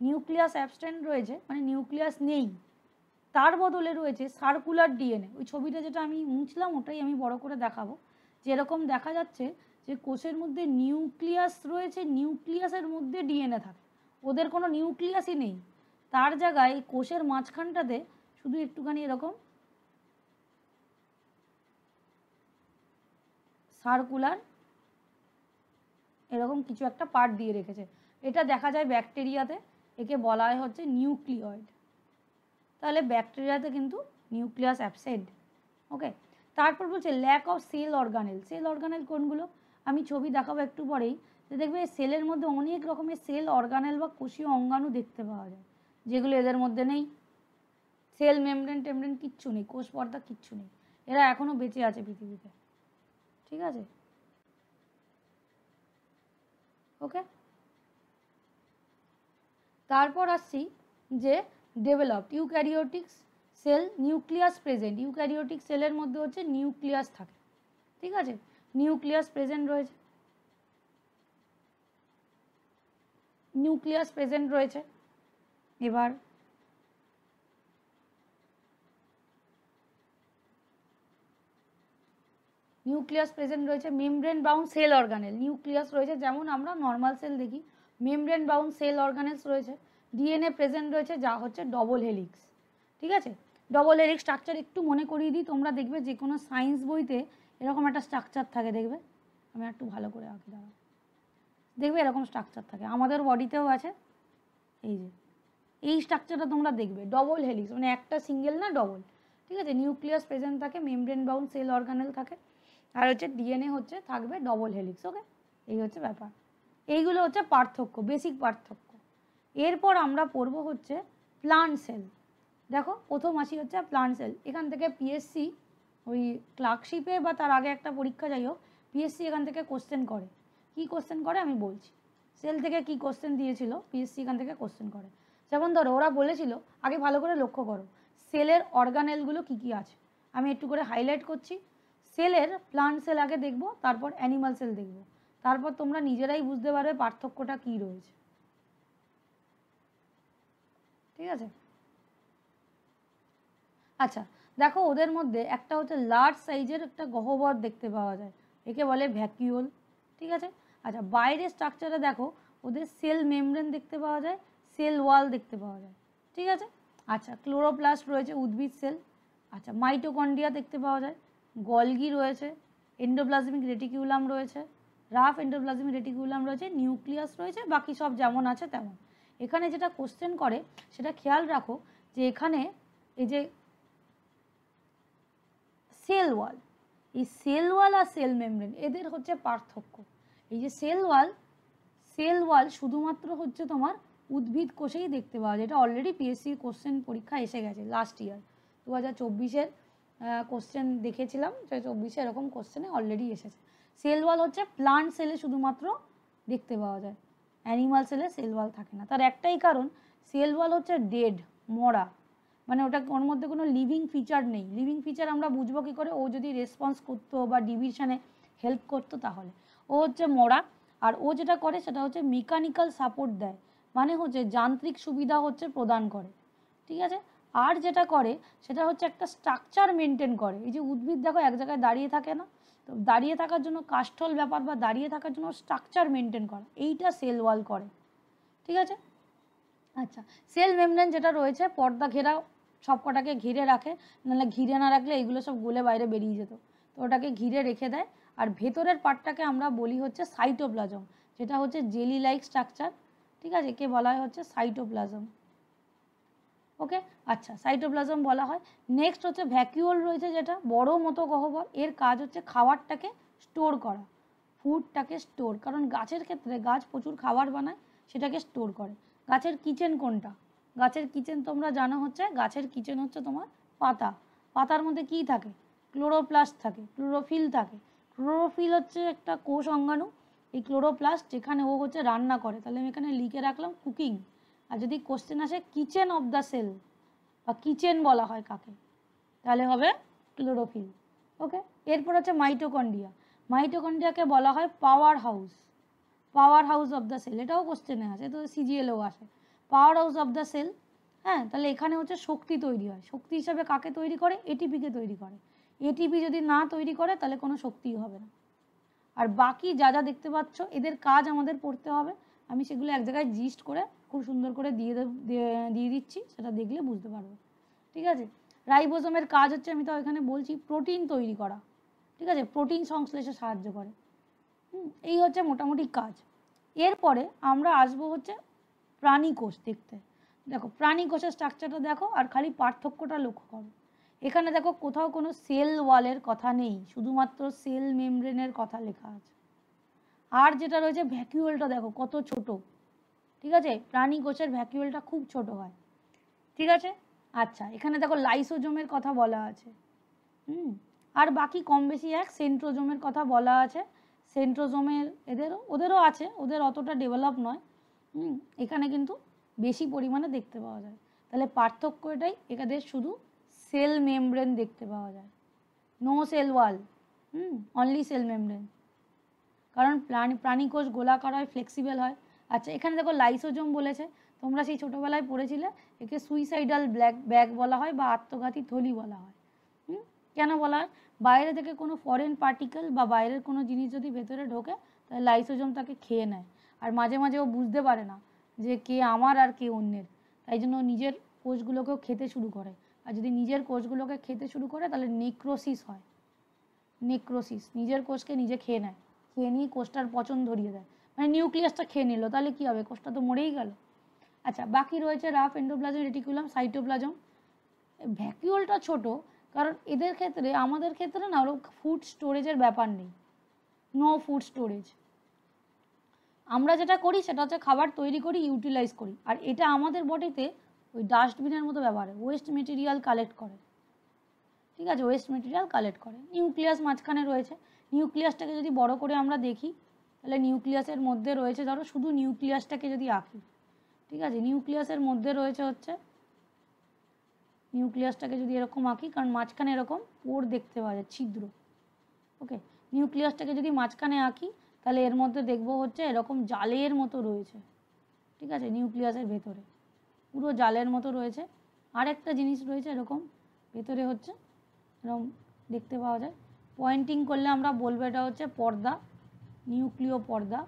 Speaker 1: নিউক্লিয়াস অ্যাবসেন্ট রয়েছে মানে নিউক্লিয়াস নেই, তার বদলে রয়েছে সার্কুলার ডিএনএ। ওই ছবিটা যেটা আমি মুছলাম ওটাই আমি বড় করে দেখাবো, যেরকম দেখা যাচ্ছে যে কোষের মধ্যে নিউক্লিয়াস রয়েছে, নিউক্লিয়াসের মধ্যে ডিএনএ থাকে, ওদের কোনো নিউক্লিয়াসই নেই, তার জায়গায় কোষের মাঝখানটাতে শুধু একটুখানি এরকম সার্কুলার এরকম কিছু একটা পার্ট দিয়ে রেখেছে। এটা দেখা যায় ব্যাকটেরিয়াতে, একে বলা হয় হচ্ছে নিউক্লিয়েড। তাহলে ব্যাকটেরিয়াতে কিন্তু নিউক্লিয়াস অ্যাবসেন্ট। ওকে, তারপর বলছে lack of cell organelle. Cell organelle কোনগুলো আমি ছবি দেখাবো একটু পরেই, যে দেখবে সেলের মধ্যে অনেক রকমের সেল অর্গানেল বা কোষীয় অঙ্গাণু দেখতে পাওয়া যায়, যেগুলো এদের মধ্যে নেই। সেল মেমব্রেন টেমব্রেন কিচ্ছু নেই, কোষ পর্দা কিচ্ছু নেই, এরা এখনও বেঁচে আছে পৃথিবীতে, ঠিক আছে? ওকে, তারপর আসছি যে developed eukaryotic cell, nucleus present. Eukaryotic সেলের মধ্যে হচ্ছে নিউক্লিয়াস থাকে, ঠিক আছে? নিউক্লিয়াস প্রেজেন্ট রয়েছে, নিউক্লিয়াস প্রেজেন্ট রয়েছে। এবার নিউক্লিয়াস প্রেজেন্ট রয়েছে। Membrane bound cell organelle, nucleus রয়েছে যেমন আমরা নর্মাল সেল দেখি, মেমব্রেন বাউন্ড সেল অর্গানেলস রয়েছে। ডিএনএ প্রেজেন্ট রয়েছে যা হচ্ছে ডবল হেলিক্স, ঠিক আছে? ডবল হেলিক্স স্ট্রাকচার একটু মনে করিয়ে দিই, তোমরা দেখবে যে কোনো সায়েন্স বইতে এরকম একটা স্ট্রাকচার থাকে, দেখবে আমি একটু ভালো করে আঁকি দাঁড়াও, দেখবে এরকম স্ট্রাকচার থাকে, আমাদের বডিতেও আছে। এই যে এই স্ট্রাকচারটা তোমরা দেখবে, ডবল হেলিক্স মানে একটা সিঙ্গেল না ডবল, ঠিক আছে? নিউক্লিয়াস প্রেজেন্ট থাকে, মেমব্রেন বাউন্ড সেল অর্গানেল থাকে, আর হচ্ছে ডিএনএ হচ্ছে থাকবে ডবল হেলিক্স। ওকে, এই হচ্ছে ব্যাপার। এইগুলো হচ্ছে পার্থক্য, বেসিক পার্থক্য। এরপর আমরা পড়বো হচ্ছে প্লান্ট সেল। দেখো প্রথম আসি হচ্ছে প্লান্ট সেল। এখান থেকে পিএসসি ওই ক্লার্কশিপে বা তার আগে একটা পরীক্ষা, যাই হোক, পিএসসি এখান থেকে কোশ্চেন করে। কি কোশ্চেন করে আমি বলছি। সেল থেকে কি কোশ্চেন দিয়েছিল, পিএসসি এখান থেকে কোশ্চেন করে। যেমন ধরো ওরা বলেছিল, আগে ভালো করে লক্ষ্য করো সেলের অর্গানেলগুলো কি কি আছে। আমি একটু করে হাইলাইট করছি। সেলের প্লান্ট সেল আগে দেখব, তারপর অ্যানিমাল সেল দেখব, তারপর তোমরা নিজেরাই বুঝতে পারবে পার্থক্যটা কি রয়েছে। ঠিক আছে? আচ্ছা দেখো, ওদের মধ্যে একটা হচ্ছে লার্জ সাইজের একটা গহ্বর দেখতে পাওয়া যায়, একে বলে ভ্যাকিউল। ঠিক আছে? আচ্ছা বাইরের স্ট্রাকচারে দেখো ওদের সেল মেমব্রেন দেখতে পাওয়া যায়, সেল ওয়াল দেখতে পাওয়া যায়। ঠিক আছে? আচ্ছা ক্লোরোপ্লাস্ট রয়েছে, উদ্ভিদ সেল। আচ্ছা মাইটোকন্ড্রিয়া দেখতে পাওয়া যায়, গলগি রয়েছে, এন্ডোপ্লাজমিক রেটিকুলাম রয়েছে, রাফ এন্ডোপ্লাজমিক রেটিকুলাম রয়েছে, নিউক্লিয়াস রয়েছে, বাকি সব যেমন আছে তেমন। এখানে যেটা কোশ্চেন করে সেটা খেয়াল রাখো, যে এখানে এই যে সেল ওয়াল, এই সেল ওয়াল আর সেল মেমব্রেন এদের হচ্ছে পার্থক্য। এই যে সেল ওয়াল শুধুমাত্র হচ্ছে তোমার উদ্ভিদ কোষেই দেখতে পাওয়া যায়। এটা অলরেডি পিএসসির কোশ্চেন পরীক্ষা এসে গেছে লাস্ট ইয়ার 2024-এর কোশ্চেন দেখেছিলাম, 2024-এ এরকম কোশ্চেনে অলরেডি এসেছে। সেল ওয়াল হচ্ছে প্লান্ট সেলে শুধুমাত্র দেখতে পাওয়া যায়, অ্যানিমাল সেলে সেল ওয়াল থাকে না। তার একটাই কারণ, সেল ওয়াল হচ্ছে ডেড, মরা, মানে ওটা ওর মধ্যে কোনো লিভিং ফিচার নেই। লিভিং ফিচার আমরা বুঝবো কী করে, ও যদি রেসপন্স করতো বা ডিভিশনে হেল্প করতো তাহলে। ও হচ্ছে মরা, আর ও যেটা করে সেটা হচ্ছে মেকানিক্যাল সাপোর্ট দেয়, মানে হচ্ছে যান্ত্রিক সুবিধা হচ্ছে প্রদান করে। ঠিক আছে? আর যেটা করে সেটা হচ্ছে একটা স্ট্রাকচার মেনটেন করে। এই যে উদ্ভিদ দেখো এক জায়গায় দাঁড়িয়ে থাকে না, তো দাঁড়িয়ে থাকার জন্য কাষ্ঠল ব্যাপার বা দাঁড়িয়ে থাকার জন্য স্ট্রাকচার মেনটেন করা, এইটা সেল ওয়াল করে। ঠিক আছে? আচ্ছা সেল মেমব্রেন যেটা রয়েছে পর্দা ঘেরা, সব কটাকে ঘিরে রাখে, নাহলে ঘিরে না রাখলে এইগুলো সব গলে বাইরে বেরিয়ে যেত, তো ওটাকে ঘিরে রেখে দেয়। আর ভেতরের পার্টটাকে আমরা বলি হচ্ছে সাইটোপ্লাজম, যেটা হচ্ছে জেলি লাইক স্ট্রাকচার। ঠিক আছে? কে বলা হয় হচ্ছে সাইটোপ্লাজম। ওকে, আচ্ছা সাইটোপ্লাজম বলা হয়। নেক্সট হচ্ছে ভ্যাকিউল রয়েছে, যেটা বড় মতো গহ্বর। এর কাজ হচ্ছে খাবারটাকে স্টোর করা, ফুডটাকে স্টোর, কারণ গাছের ক্ষেত্রে গাছ প্রচুর খাবার বানায়, সেটাকে স্টোর করে। গাছের কিচেন কোনটা? গাছের কিচেন তোমরা জানো হচ্ছে, গাছের কিচেন হচ্ছে তোমার পাতা। পাতার মধ্যে কি থাকে? ক্লোরোপ্লাস্ট থাকে, ক্লোরোফিল থাকে। ক্লোরোফিল হচ্ছে একটা কোষ অঙ্গাণু, এই ক্লোরোপ্লাস্ট যেখানে ও হচ্ছে রান্না করে। তাহলে আমি এখানে লিখে রাখলাম কুকিং। আর যদি কোশ্চেন আসে কিচেন অফ দ্য সেল বা কিচেন বলা হয় কাকে, তাহলে হবে ক্লোরোফিল। ওকে, এরপর হচ্ছে মাইটোকন্ড্রিয়া। মাইটোকন্ড্রিয়াকে বলা হয় power house, power house of the cell. এটাও কোশ্চেনে আসে, তো সিজিএলেও আসে, power house of the cell. হ্যাঁ, তাহলে এখানে হচ্ছে শক্তি তৈরি হয়। শক্তি হিসাবে কাকে তৈরি করে? এটিপিকে তৈরি করে। এটিপি যদি না তৈরি করে তাহলে কোনো শক্তিই হবে না। আর বাকি যা যা দেখতে পাচ্ছ এদের কাজ আমাদের পড়তে হবে, আমি সেগুলো এক জায়গায় জিস্ট করে খুব সুন্দর করে দিয়ে দিচ্ছি, সেটা দেখলে বুঝতে পারবে। ঠিক আছে? রাইবোজোমের কাজ হচ্ছে, আমি তো এখানে বলছি, প্রোটিন তৈরি করা। ঠিক আছে? প্রোটিন সংশ্লেষে সাহায্য করে। এই হচ্ছে মোটামুটি কাজ। এরপরে আমরা আসবো হচ্ছে প্রাণী কোষ দেখতে। দেখো প্রাণী কোষের স্ট্রাকচারটা দেখো, আর খালি পার্থক্যটা লক্ষ্য করো। এখানে দেখো কোথাও কোনো সেল ওয়ালের কথা নেই, শুধুমাত্র সেল মেমব্রেনের কথা লেখা আছে। আর যেটা রয়েছে ভ্যাকিউলটা দেখো কত ছোট। ঠিক আছে? প্রাণী কোষের ভ্যাকিউলটা খুব ছোট হয়। ঠিক আছে? আচ্ছা এখানে দেখো লাইসোজোমের কথা বলা আছে। আর বাকি কম বেশি এক। সেন্ট্রোজোমের কথা বলা আছে। সেন্ট্রোজোমের ওদেরও আছে, ওদের অতটা ডেভেলপ নয়। এখানে কিন্তু বেশি পরিমাণে দেখতে পাওয়া যায়। তাহলে পার্থক্য এটাই, এখানে শুধু সেল মেমব্রেন দেখতে পাওয়া যায়, no cell wall, only cell membrane. কারণ প্রাণী কোষ গোলাকার হয়, ফ্লেক্সিবল হয়। আচ্ছা এখানে দেখো লাইসোজোম বলেছে, তোমরা সেই ছোটোবেলায় পড়েছিলে, একে সুইসাইডাল ব্যাগ বলা হয় বা আত্মঘাতী থলি বলা হয়। কেন বলা হয়? বাইরে থেকে কোনো ফরেন পার্টিকেল বা বাইরের কোনো জিনিস যদি ভেতরে ঢোকে, তাহলে লাইসোজোম তাকে খেয়ে নেয়। আর মাঝে মাঝে ও বুঝতে পারে না যে কে আমার আর কে অন্যের, তাই জন্য নিজের কোষগুলোকেও খেতে শুরু করে। আর যদি নিজের কোষগুলোকে খেতে শুরু করে তাহলে নেক্রোসিস হয়। নেক্রোসিস, নিজের কোষকে নিজে খেয়ে নেয়, খেয়ে নিয়ে কোষটার পচন ধরিয়ে দেয়, মানে নিউক্লিয়াসটা খেয়ে নিল, তাহলে কী হবে? কোষটা তো মরেই গেল। আচ্ছা বাকি রয়েছে রাফ এন্ডোপ্লাজম রেটিকুলাম, সাইটোপ্লাজম। ভ্যাকিউলটা ছোট, কারণ এদের ক্ষেত্রে, আমাদের ক্ষেত্রে না ওরকম ফুড স্টোরেজের ব্যাপার নেই, নো ফুড স্টোরেজ। আমরা যেটা করি সেটা হচ্ছে খাবার তৈরি করি, ইউটিলাইজ করি, আর এটা আমাদের বডিতে ওই ডাস্টবিনের মতো ব্যবহার হয়, ওয়েস্ট মেটেরিয়াল কালেক্ট করে। ঠিক আছে, ওয়েস্ট মেটেরিয়াল কালেক্ট করে। নিউক্লিয়াস মাঝখানে রয়েছে, নিউক্লিয়াসটাকে যদি বড় করে আমরা দেখি তাহলে নিউক্লিয়াসের মধ্যে রয়েছে, ধরো শুধু নিউক্লিয়াসটাকে যদি আঁকি, ঠিক আছে, নিউক্লিয়াসের মধ্যে রয়েছে হচ্ছে, নিউক্লিয়াসটাকে যদি এরকম আঁকি, কারণ মাঝখানে এরকম পোর দেখতে পাওয়া যায়, ছিদ্র। ওকে, নিউক্লিয়াসটাকে যদি মাঝখানে আঁকি তাহলে এর মধ্যে দেখবো হচ্ছে এরকম জালের মতো রয়েছে। ঠিক আছে, নিউক্লিয়াসের ভেতরে পুরো জালের মতো রয়েছে। আর একটা জিনিস রয়েছে এরকম ভেতরে হচ্ছে এরকম দেখতে পাওয়া যায়, পয়েন্টিং করলে আমরা বলবো এটা হচ্ছে পর্দা, নিউক্লিয় পর্দা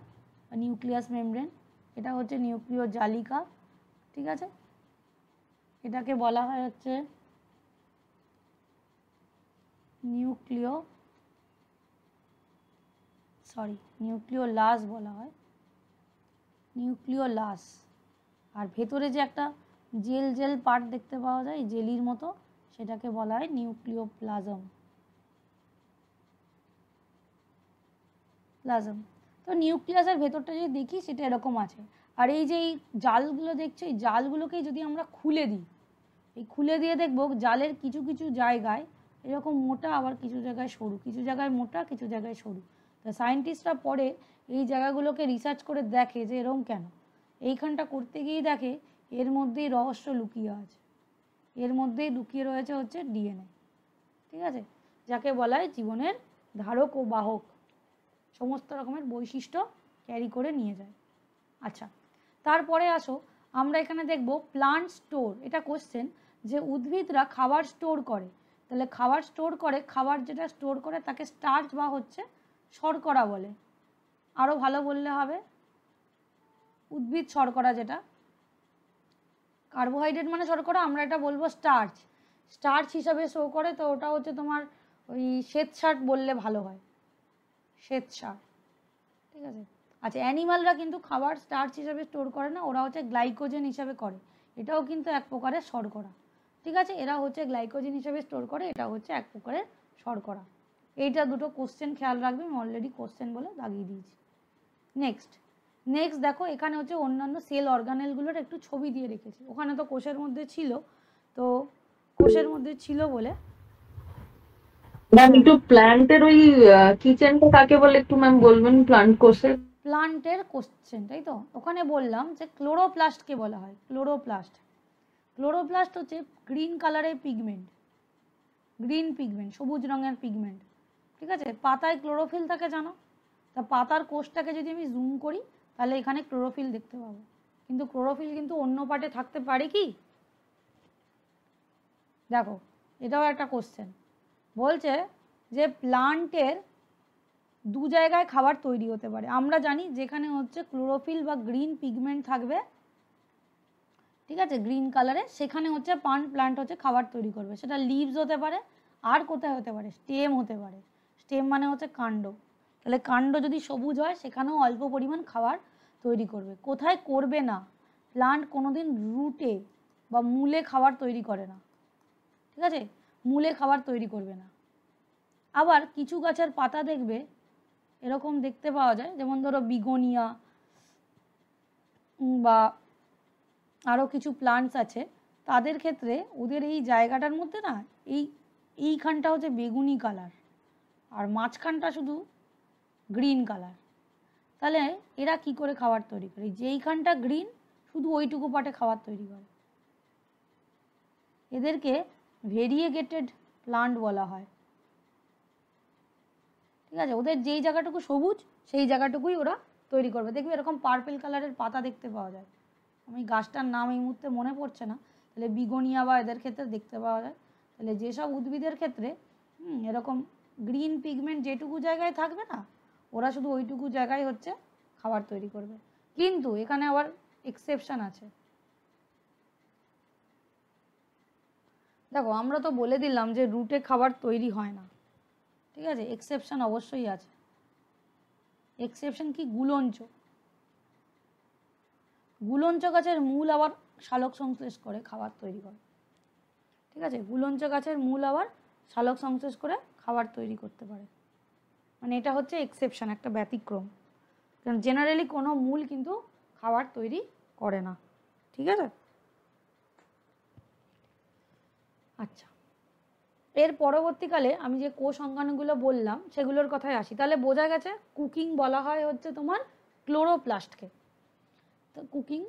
Speaker 1: বা নিউক্লিয়াস মেমব্রেন। এটা হচ্ছে নিউক্লিয় জালিকা। ঠিক আছে, এটাকে বলা হয় হচ্ছে নিউক্লিওলাস বলা হয়, নিউক্লিওলাস। আর ভেতরে যে একটা জেল জেল পার্ট দেখতে পাওয়া যায় জেলির মতো, সেটাকে বলা হয় নিউক্লিওপ্লাজম। তো নিউক্লিয়াসের ভেতরটা যদি দেখি সেটা এরকম আছে। আর এই যে এই জালগুলো দেখছো, এই জালগুলোকেই যদি আমরা খুলে দিই, এই খুলে দিয়ে দেখবো জালের কিছু কিছু জায়গায় এরকম মোটা, আবার কিছু জায়গায় সরু, কিছু জায়গায় মোটা, কিছু জায়গায় সরু। তো সায়েন্টিস্টরা পরে এই জায়গাগুলোকে রিসার্চ করে দেখে যে এরকম কেন। এইখানটা করতে গিয়েই দেখে এর মধ্যেই রহস্য লুকিয়ে আছে, এর মধ্যেই লুকিয়ে রয়েছে হচ্ছে ডিএনএ। ঠিক আছে, যাকে বলা হয় জীবনের ধারক ও বাহক, সমস্ত রকমের বৈশিষ্ট্য ক্যারি করে নিয়ে যায়। আচ্ছা, তারপরে আসো আমরা এখানে দেখব প্লান্ট স্টোর। এটা কোশ্চেন যে উদ্ভিদরা খাবার স্টোর করে, তাহলে খাবার স্টোর করে, খাবার যেটা স্টোর করে তাকে স্টার্চ বা হচ্ছে শর্করা বলে। আরও ভালো বললে হবে উদ্ভিদ শর্করা, যেটা কার্বোহাইড্রেট মানে শর্করা, আমরা এটা বলবো স্টার্চ, স্টার্চ হিসাবে শো করে। তো ওটা হচ্ছে তোমার ওই শ্বেতসার বললে ভালো হয়, শ্বেতসার। ঠিক আছে, আচ্ছা, অ্যানিমালরা কিন্তু খাবার স্টার্চ হিসাবে স্টোর করে না, ওরা হচ্ছে গ্লাইকোজেন হিসাবে করে, এটাও কিন্তু এক প্রকারের শর্করা। ঠিক আছে, এরা হচ্ছে গ্লাইকোজেন হিসাবে স্টোর করে, এটা হচ্ছে এক প্রকারের শর্করা। এইটা দুটো কোশ্চেন খেয়াল রাখবে, আমি অলরেডি কোশ্চেন বলে দাগিয়ে দিয়েছি। নেক্সট দেখো, এখানে হচ্ছে অন্যান্য সেল অর্গানেলগুলোর একটু ছবি দিয়ে রেখেছি। ওখানে তো কোষের মধ্যে ছিল, তো কোষের মধ্যে ছিল বলে
Speaker 3: ম্যাম একটু প্ল্যান্টের ওই কিচেনটা কাকে বলে একটু ম্যাম বলবেন, প্ল্যান্ট কোষের।
Speaker 1: প্লান্টের কোশ্চেন, তাই তো? ওখানে বললাম যে ক্লোরোপ্লাস্টকে বলা হয় ক্লোরোপ্লাস্ট। ক্লোরোপ্লাস্ট হচ্ছে গ্রিন কালারের পিগমেন্ট, গ্রিন পিগমেন্ট, সবুজ রঙের পিগমেন্ট। ঠিক আছে, পাতায় ক্লোরোফিল থাকে জানো, তা পাতার কোষটাকে যদি আমি জুম করি তাহলে এখানে ক্লোরোফিল দেখতে পাবো, কিন্তু ক্লোরোফিল কিন্তু অন্য পার্টে থাকতে পারে কি? দেখো, এটাও একটা কোশ্চেন। বলছে যে প্লান্টের দু জায়গায় খাবার তৈরি হতে পারে। আমরা জানি যেখানে হচ্ছে ক্লোরোফিল বা গ্রিন পিগমেন্ট থাকবে, ঠিক আছে, গ্রিন কালারে, সেখানে হচ্ছে প্লান্ট হচ্ছে খাবার তৈরি করবে। সেটা লিভস হতে পারে, আর কোথায় হতে পারে, স্টেম হতে পারে। স্টেম মানে হচ্ছে কাণ্ড, তাহলে কাণ্ড যদি সবুজ হয় সেখানেও অল্প পরিমাণ খাবার তৈরি করবে। কোথায় করবে না, প্লান্ট কোনোদিন রুটে বা মূলে খাবার তৈরি করে না। ঠিক আছে, মূলে খাবার তৈরি করবে না। আবার কিছু গাছের পাতা দেখবে এরকম দেখতে পাওয়া যায়, যেমন ধরো বিগোনিয়া বা আরও কিছু প্লান্টস আছে, তাদের ক্ষেত্রে ওদের এই জায়গাটার মধ্যে না এইখানটা হচ্ছে বেগুনি কালার আর মাঝখানটা শুধু গ্রিন কালার। তাহলে এরা কি করে খাবার তৈরি করে? যেইখানটা গ্রিন শুধু ওইটুকু পাটে খাবার তৈরি করে। এদেরকে ভেরিয়েগেটেড প্লান্ট বলা হয়। ঠিক আছে, ওদের যেই জায়গাটুকু সবুজ সেই জায়গাটুকুই ওরা তৈরি করবে। দেখবে এরকম পার্পেল কালারের পাতা দেখতে পাওয়া যায়, আমি গাছটার নাম এই মুহূর্তে মনে পড়ছে না, তাহলে বিগোনিয়া বা এদের ক্ষেত্রে দেখতে পাওয়া যায়। তাহলে যেসব উদ্ভিদের ক্ষেত্রে এরকম গ্রিন পিগমেন্ট যেটুকু জায়গায় থাকবে না, ওরা শুধু ওইটুকু জায়গায় হচ্ছে খাবার তৈরি করবে। কিন্তু এখানে আবার এক্সেপশন আছে। দেখো, আমরা তো বলে দিলাম যে রুটে খাবার তৈরি হয় না, ঠিক আছে, এক্সেপশন অবশ্যই আছে। এক্সেপশন কি? গুলঞ্চ। গুলঞ্চ গাছের মূল আবার শালক সংশ্লেষ করে খাবার তৈরি করে। ঠিক আছে, গুলঞ্চ গাছের মূল আবার শালক সংশ্লেষ করে খাবার তৈরি করতে পারে, মানে এটা হচ্ছে এক্সেপশন, একটা ব্যতিক্রম। কারণ জেনারেলি কোনো মূল কিন্তু খাবার তৈরি করে না, ঠিক আছে। আচ্ছা, এর পরবর্তীকালে আমি যে কোষ অঙ্গাণুগুলো বললাম সেগুলোর কথায় আসি। তাহলে বোঝা গেছে কুকিং বলা হয় হচ্ছে তোমার ক্লোরোপ্লাস্টকে। তো কুকিং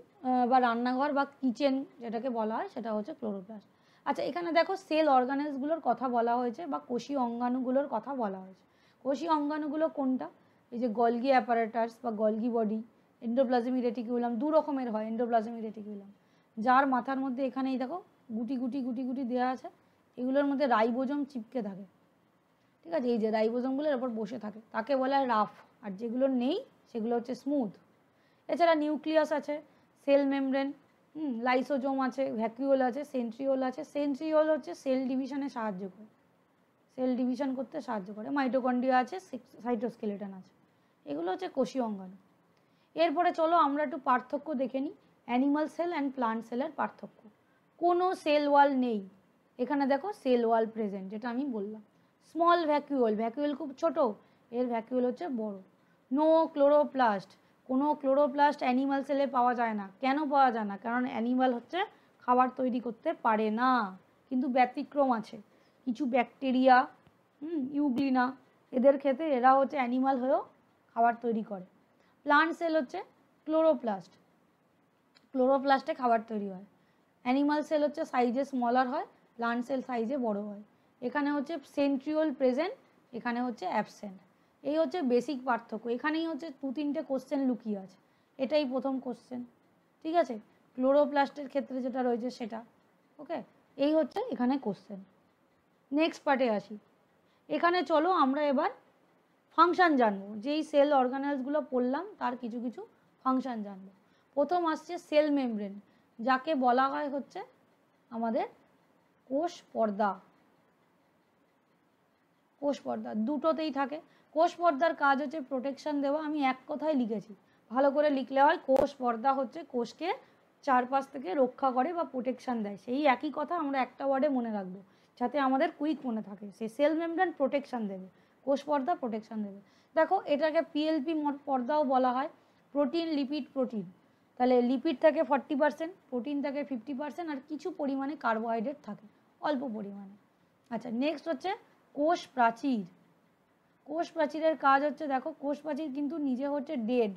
Speaker 1: বা রান্নাঘর বা কিচেন যেটাকে বলা হয় সেটা হচ্ছে ক্লোরোপ্লাস্ট। আচ্ছা, এখানে দেখো সেল অর্গানেলসগুলোর কথা বলা হয়েছে বা কোষীয় অঙ্গাণুগুলোর কথা বলা হয়েছে। কোষীয় অঙ্গাণুগুলো কোনটা? এই যে গলগি অ্যাপারেটাস বা গলগি বডি, এন্ডোপ্লাজমিক রেটিকুলাম, দু রকমের হয় এন্ডোপ্লাজমিক রেটিকুলাম, যার মাথার মধ্যে এখানেই দেখো গুটি গুটি গুটি গুটি দেওয়া আছে, এগুলোর মধ্যে রাইবোজোম চিপকে থাকে, ঠিক আছে। এই যে রাইবোজোমগুলোর ওপর বসে থাকে, তাকে বলা হয় রাফ, আর যেগুলো নেই সেগুলো হচ্ছে স্মুথ। এছাড়া নিউক্লিয়াস আছে, সেল মেমব্রেন, লাইসোজোম আছে, ভ্যাকুওল আছে, সেন্ট্রিওল আছে। সেন্ট্রিওল হচ্ছে সেল ডিভিশনে সাহায্য করে, সেল ডিভিশন করতে সাহায্য করে। মাইটোকন্ড্রিয়া আছে, সাইটোস্কেলেটন আছে। এগুলো হচ্ছে কোষীয় অঙ্গাণু। এরপরে চলো আমরা একটু পার্থক্য দেখে নিই, অ্যানিমাল সেল অ্যান্ড প্লান্ট সেলের পার্থক্য। কোনো সেল ওয়াল নেই, এখানে দেখো সেল ওয়াল প্রেজেন্ট, যেটা আমি বললাম। স্মল ভ্যাকুওল, ভ্যাকুওল খুব ছোট, এর ভ্যাকুওল হচ্ছে বড়। নো ক্লোরোপ্লাস্ট, কোনো ক্লোরোপ্লাস্ট অ্যানিমাল সেলে পাওয়া যায় না। কেন পাওয়া যায় না? কারণ অ্যানিমাল হচ্ছে খাবার তৈরি করতে পারে না, কিন্তু ব্যতিক্রম আছে কিছু ব্যাকটেরিয়া, ইউগ্লিনা, এদের ক্ষেত্রে এরা হচ্ছে অ্যানিমাল হয়েও খাবার তৈরি করে। প্লান্ট সেল হচ্ছে ক্লোরোপ্লাস্ট, ক্লোরোপ্লাস্টে খাবার তৈরি হয়। অ্যানিমাল সেল হচ্ছে সাইজে স্মলার হয়, প্লান্ট সেল সাইজে বড় হয়। এখানে হচ্ছে সেন্ট্রিওল প্রেজেন্ট, এখানে হচ্ছে অ্যাবসেন্ট। এই হচ্ছে বেসিক পার্থক্য। এখানেই হচ্ছে 2-3টে কোশ্চেন লুকিয়ে আছে, এটাই প্রথম কোশ্চেন, ঠিক আছে। ক্লোরোপ্লাস্টের ক্ষেত্রে যেটা রয়েছে সেটা, ওকে। এই হচ্ছে এখানে কোশ্চেন। নেক্সট পার্টে আসি। এখানে চলো আমরা এবার ফাংশন জানবো, যেই সেল অর্গানেলসগুলো পড়লাম তার কিছু কিছু ফাংশন জানবো। প্রথম আসছে সেল মেমব্রেন, যাকে বলা হয় হচ্ছে আমাদের কোষ পর্দা। কোষ পর্দা দুটোতেই থাকে। কোষ পর্দার কাজ হচ্ছে প্রোটেকশন দেওয়া। আমি এক কথায় লিখেছি, ভালো করে লিখলে হয়, কোষ পর্দা হচ্ছে কোষকে চারপাশ থেকে রক্ষা করে বা প্রোটেকশন দেয়। সেই একই কথা আমরা একটা ওয়ার্ডে মনে রাখবো যাতে আমাদের কুইক মনে থাকে। সেই সেল মেমব্রেন প্রোটেকশন দেবে, কোষ পর্দা প্রোটেকশন দেবে। দেখো এটাকে পিএলপি পর্দাও বলা হয়, প্রোটিন লিপিড প্রোটিন। তাহলে লিপিড থাকে 40%, প্রোটিন থাকে 50%, আর কিছু পরিমাণে কার্বোহাইড্রেট থাকে অল্প পরিমাণে। আচ্ছা, নেক্সট হচ্ছে কোষ প্রাচীর। কোষ প্রাচীরের কাজ হচ্ছে, দেখো কোষ প্রাচীর কিন্তু নিজে হচ্ছে ডেড,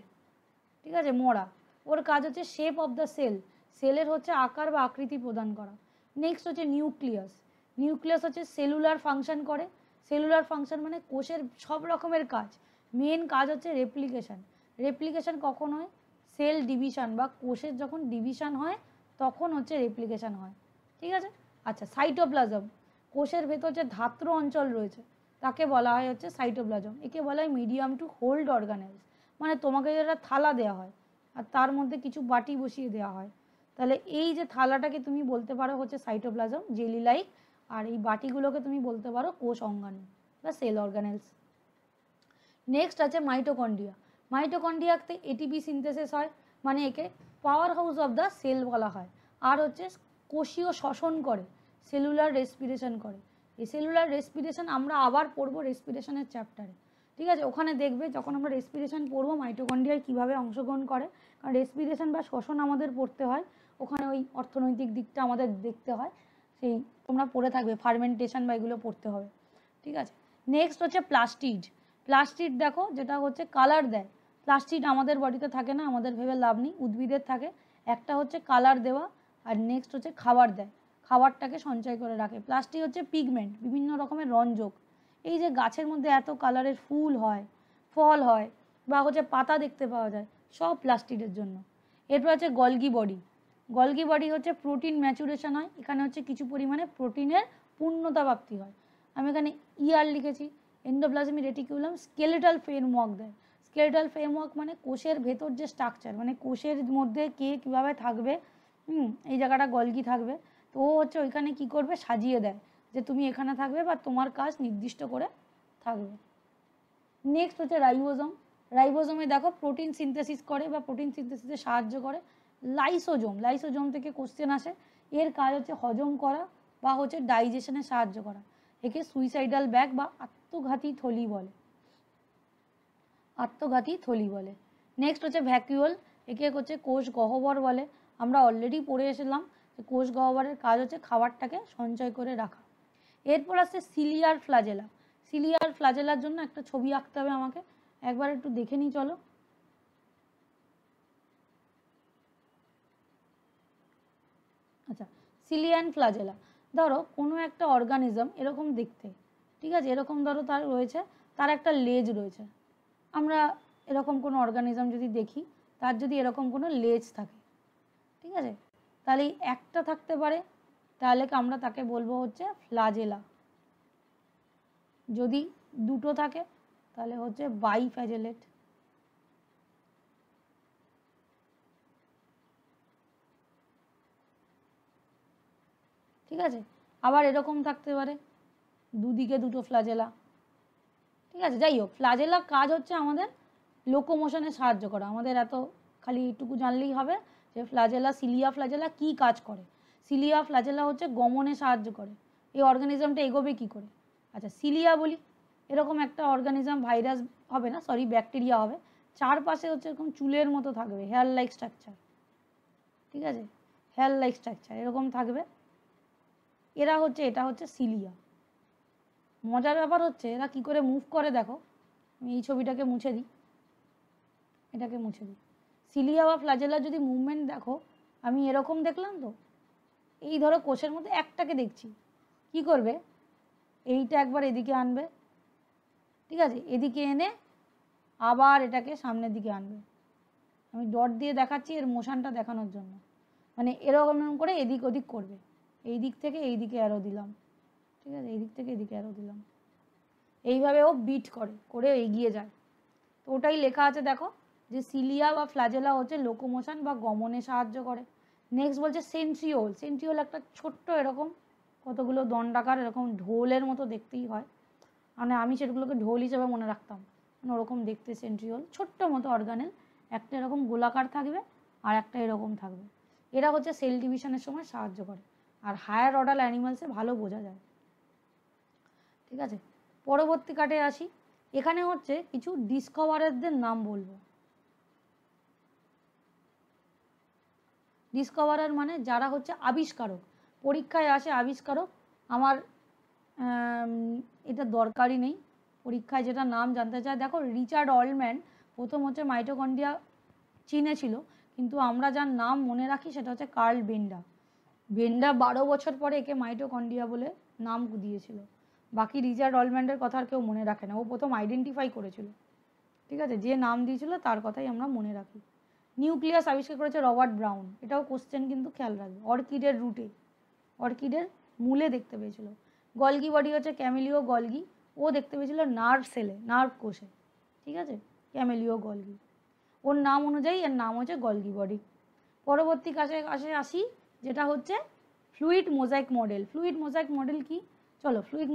Speaker 1: ঠিক আছে, মরা। ওর কাজ হচ্ছে শেপ অফ দ্য সেল, সেলের হচ্ছে আকার বা আকৃতি প্রদান করা। নেক্সট হচ্ছে নিউক্লিয়াস। নিউক্লিয়াস হচ্ছে সেলুলার ফাংশন করে। সেলুলার ফাংশন মানে কোষের সব রকমের কাজ। মেন কাজ হচ্ছে রেপ্লিকেশন। রেপ্লিকেশন কখন হয়? সেল ডিভিশন বা কোষের যখন ডিভিশন হয় তখন হচ্ছে রেপ্লিকেশন হয়, ঠিক আছে। আচ্ছা, সাইটোপ্লাজম, কোষের ভেতর যে ধাত্র অঞ্চল রয়েছে তাকে বলা হয় হচ্ছে সাইটোপ্লাজম। একে বলা হয় মিডিয়াম টু হোল্ড অর্গানেলস, মানে তোমাকে যেটা থালা দেওয়া হয় আর তার মধ্যে কিছু বাটি বসিয়ে দেওয়া হয়, তাহলে এই যে থালাটাকে তুমি বলতে পারো হচ্ছে সাইটোপ্লাজম, জেলি লাইক, আর এই বাটিগুলোকে তুমি বলতে পারো কোষ অঙ্গাণু বা সেল অর্গানেলস। নেক্সট আছে মাইটোকন্ড্রিয়া। মাইটোকন্ড্রিয়াতে এটিপি সিনথেসিস হয়, মানে একে power house of the cell বলা হয়। আর হচ্ছে কোষীয় শ্বসন করে, সেলুলার রেসপিরেশন করে। এই সেলুলার রেসপিরেশন আমরা আবার পড়বো রেসপিরেশনের চ্যাপ্টারে, ঠিক আছে। ওখানে দেখবে যখন আমরা রেসপিরেশন পড়বো মাইটোকন্ড্রিয়ায় কীভাবে অংশগ্রহণ করে, কারণ রেসপিরেশন বা শ্বসন আমাদের পড়তে হয়, ওখানে ওই অর্থনৈতিক দিকটা আমাদের দেখতে হয়। সেই তোমরা পড়ে থাকবে, ফার্মেন্টেশন বা এগুলো পড়তে হবে, ঠিক আছে। নেক্সট হচ্ছে প্লাস্টিড। প্লাস্টিড দেখো যেটা হচ্ছে কালার দেয়। প্লাস্টিড আমাদের বডিতে থাকে না, আমাদের ভেবে লাভ নেই, উদ্ভিদের থাকে। একটা হচ্ছে কালার দেওয়া, আর নেক্সট হচ্ছে খাবার দেয়, খাবারটাকে সঞ্চয় করে রাখে। প্লাস্টিক হচ্ছে পিগমেন্ট, বিভিন্ন রকমের রঞ্জক। এই যে গাছের মধ্যে এত কালারের ফুল হয়, ফল হয়, বা হচ্ছে পাতা দেখতে পাওয়া যায়, সব প্লাস্টিডের জন্য। এরপর হচ্ছে গলগি বডি। গলগি বডি হচ্ছে প্রোটিন ম্যাচুরেশন হয়, এখানে হচ্ছে কিছু পরিমাণে প্রোটিনের পূর্ণতা প্রাপ্তি হয়। আমি এখানে ইয়ার লিখেছি। এন্ডোপ্লাজমিক রেটিকুলাম স্কেলেটাল ফ্রেমওয়ার্ক দেয়। স্কেলেটাল ফ্রেমওয়ার্ক মানে কোষের ভেতর যে স্ট্রাকচার, মানে কোষের মধ্যে কে কীভাবে থাকবে, এই জায়গাটা গলগি থাকবে, তো ও হচ্ছে ওইখানে কী করবে, সাজিয়ে দেয় যে তুমি এখানে থাকবে বা তোমার কাজ নির্দিষ্ট করে থাকবে। নেক্সট হচ্ছে রাইবোজোম। রাইবোজোমে দেখো প্রোটিন সিনথেসিস করে বা প্রোটিন সিনথেসিসে সাহায্য করে। লাইসোজোম, লাইসোজোম থেকে কোশ্চেন আসে, এর কাজ হচ্ছে হজম করা বা হচ্ছে ডাইজেশনে সাহায্য করা। একে সুইসাইডাল ব্যাগ বা আত্মঘাতী থলি বলে, আত্মঘাতী থলি বলে। নেক্সট হচ্ছে ভ্যাকুয়াল, একে হচ্ছে কোষ গহ্বর বলে। আমরা অলরেডি পড়ে এসেছিলাম যে কোষ গহ্বরের কাজ হচ্ছে খাবারটাকে সঞ্চয় করে রাখা। এরপর আসছে সিলিয়ার ফ্লাজেলা। সিলিয়ার ফ্লাজেলার জন্য একটা ছবি আঁকতে হবে আমাকে, একবার একটু দেখে নিই চলো। আচ্ছা, সিলিয়ান ফ্লাজেলা, ধরো কোনো একটা অর্গানিজম এরকম দেখতে, ঠিক আছে, এরকম ধরো তার রয়েছে, তার একটা লেজ রয়েছে। আমরা এরকম কোনো অর্গানিজম যদি দেখি, তার যদি এরকম কোনো লেজ থাকে, ঠিক আছে, তাহলে একটা থাকতে পারে, তাহলে আমরা তাকে বলবো হচ্ছে ফ্লাজেলা। যদি দুটো থাকে তাহলে হচ্ছে বাইফ্ল্যাজেলেট। ঠিক আছে, আবার এরকম থাকতে পারে দুদিকে দুটো ফ্লাজেলা। ঠিক আছে, যাই হোক, ফ্লাজেলা কাজ হচ্ছে আমাদের লোকোমোশনে সাহায্য করা। আমাদের এত খালি এইটুকু জানলেই হবে যে ফ্লাজেলা, সিলিয়া ফ্লাজেলা কী কাজ করে। সিলিয়া ফ্লাজেলা হচ্ছে গমনে সাহায্য করে। এই অর্গানিজমটা এগোবে কী করে? আচ্ছা, সিলিয়া বলি, এরকম একটা অর্গানিজম, ভাইরাস হবে না, সরি ব্যাকটেরিয়া হবে, চারপাশে হচ্ছে এরকম চুলের মতো থাকবে, হেয়ার লাইক স্ট্রাকচার। ঠিক আছে, হেয়ার লাইক স্ট্রাকচার এরকম থাকবে। এরা হচ্ছে, এটা হচ্ছে সিলিয়া। মজার ব্যাপার হচ্ছে এরা কি করে মুভ করে দেখো, আমি এই ছবিটাকে মুছে দিই, এটাকে মুছে দিই। সিলিয়া বা ফ্লাজেলা যদি মুভমেন্ট দেখো, আমি এরকম দেখলাম তো, এই ধরো কোষের মধ্যে একটাকে দেখছি, কি করবে, এইটা একবার এদিকে আনবে, ঠিক আছে, এদিকে এনে আবার এটাকে সামনের দিকে আনবে। আমি ডট দিয়ে দেখাচ্ছি এর মোশনটা দেখানোর জন্য, মানে এরকম করে এদিক ওদিক করবে। এই দিক থেকে এই দিকে অ্যারো দিলাম, ঠিক আছে, এই দিক থেকে এদিকে অ্যারো দিলাম, এইভাবে ও বিট করে করে এগিয়ে যায়। তো ওটাই লেখা আছে দেখো, যে সিলিয়া বা ফ্লাজেলা হচ্ছে লোকোমোশন বা গমনে সাহায্য করে। নেক্সট বলছে সেন্ট্রিওল। সেন্ট্রিওল একটা ছোট্ট এরকম কতগুলো দণ্ডাকার এরকম ঢোলের মতো দেখতেই হয়, মানে আমি সেগুলোকে ঢোল হিসেবে মনে রাখতাম, মানে ওরকম দেখতে সেন্ট্রিওল, ছোট্ট মতো অর্গানেল, একটা এরকম গোলাকার থাকবে আর একটা এরকম থাকবে। এরা হচ্ছে সেল ডিভিশনের সময় সাহায্য করে, আর হায়ার অর্ডার অ্যানিমালসে ভালো বোঝা যায়। ঠিক আছে, পরবর্তী কাটে আসি। এখানে হচ্ছে কিছু ডিসকভারারদের নাম বলবো। ডিসকভারার মানে যারা হচ্ছে আবিষ্কারক, পরীক্ষায় আসে আবিষ্কারক। আমার এটা দরকারই নেই, পরীক্ষায় যেটা নাম জানতে চায়, দেখো রিচার্ড অল্টম্যান প্রথম হচ্ছে মাইটোকন্ড্রিয়া চিনেছিল, কিন্তু আমরা যার নাম মনে রাখি সেটা হচ্ছে কার্ল বেন্ডা। বেন্ডা 12 বছর পরে একে মাইটোকন্ড্রিয়া বলে নাম দিয়েছিল। বাকি রিচার্ড অল্টম্যানের কথা আর কেউ মনে রাখে না, ও প্রথম আইডেন্টিফাই করেছিল। ঠিক আছে, যে নাম দিয়েছিল তার কথাই আমরা মনে রাখি। নিউক্লিয়াস আবিষ্কার করেছে রবার্ট ব্রাউন, এটাও কোশ্চেন কিন্তু খেয়াল রাখবে। অর্কিডের রুটে, অর্কিডের মূলে দেখতে পেয়েছিল। গলগি বডি হচ্ছে ক্যামেলিও গলগি, ও দেখতে পেয়েছিল নার্ভ সেলে, নার্ভ কোষে। ঠিক আছে, ক্যামেলিও গলগি, ওর নাম অনুযায়ী এর নাম হচ্ছে গলগি বডি। পরবর্তী কাছে আসি, যেটা হচ্ছে fluid mosaic model. Fluid mosaic model কি, চলো, ফ্লুইড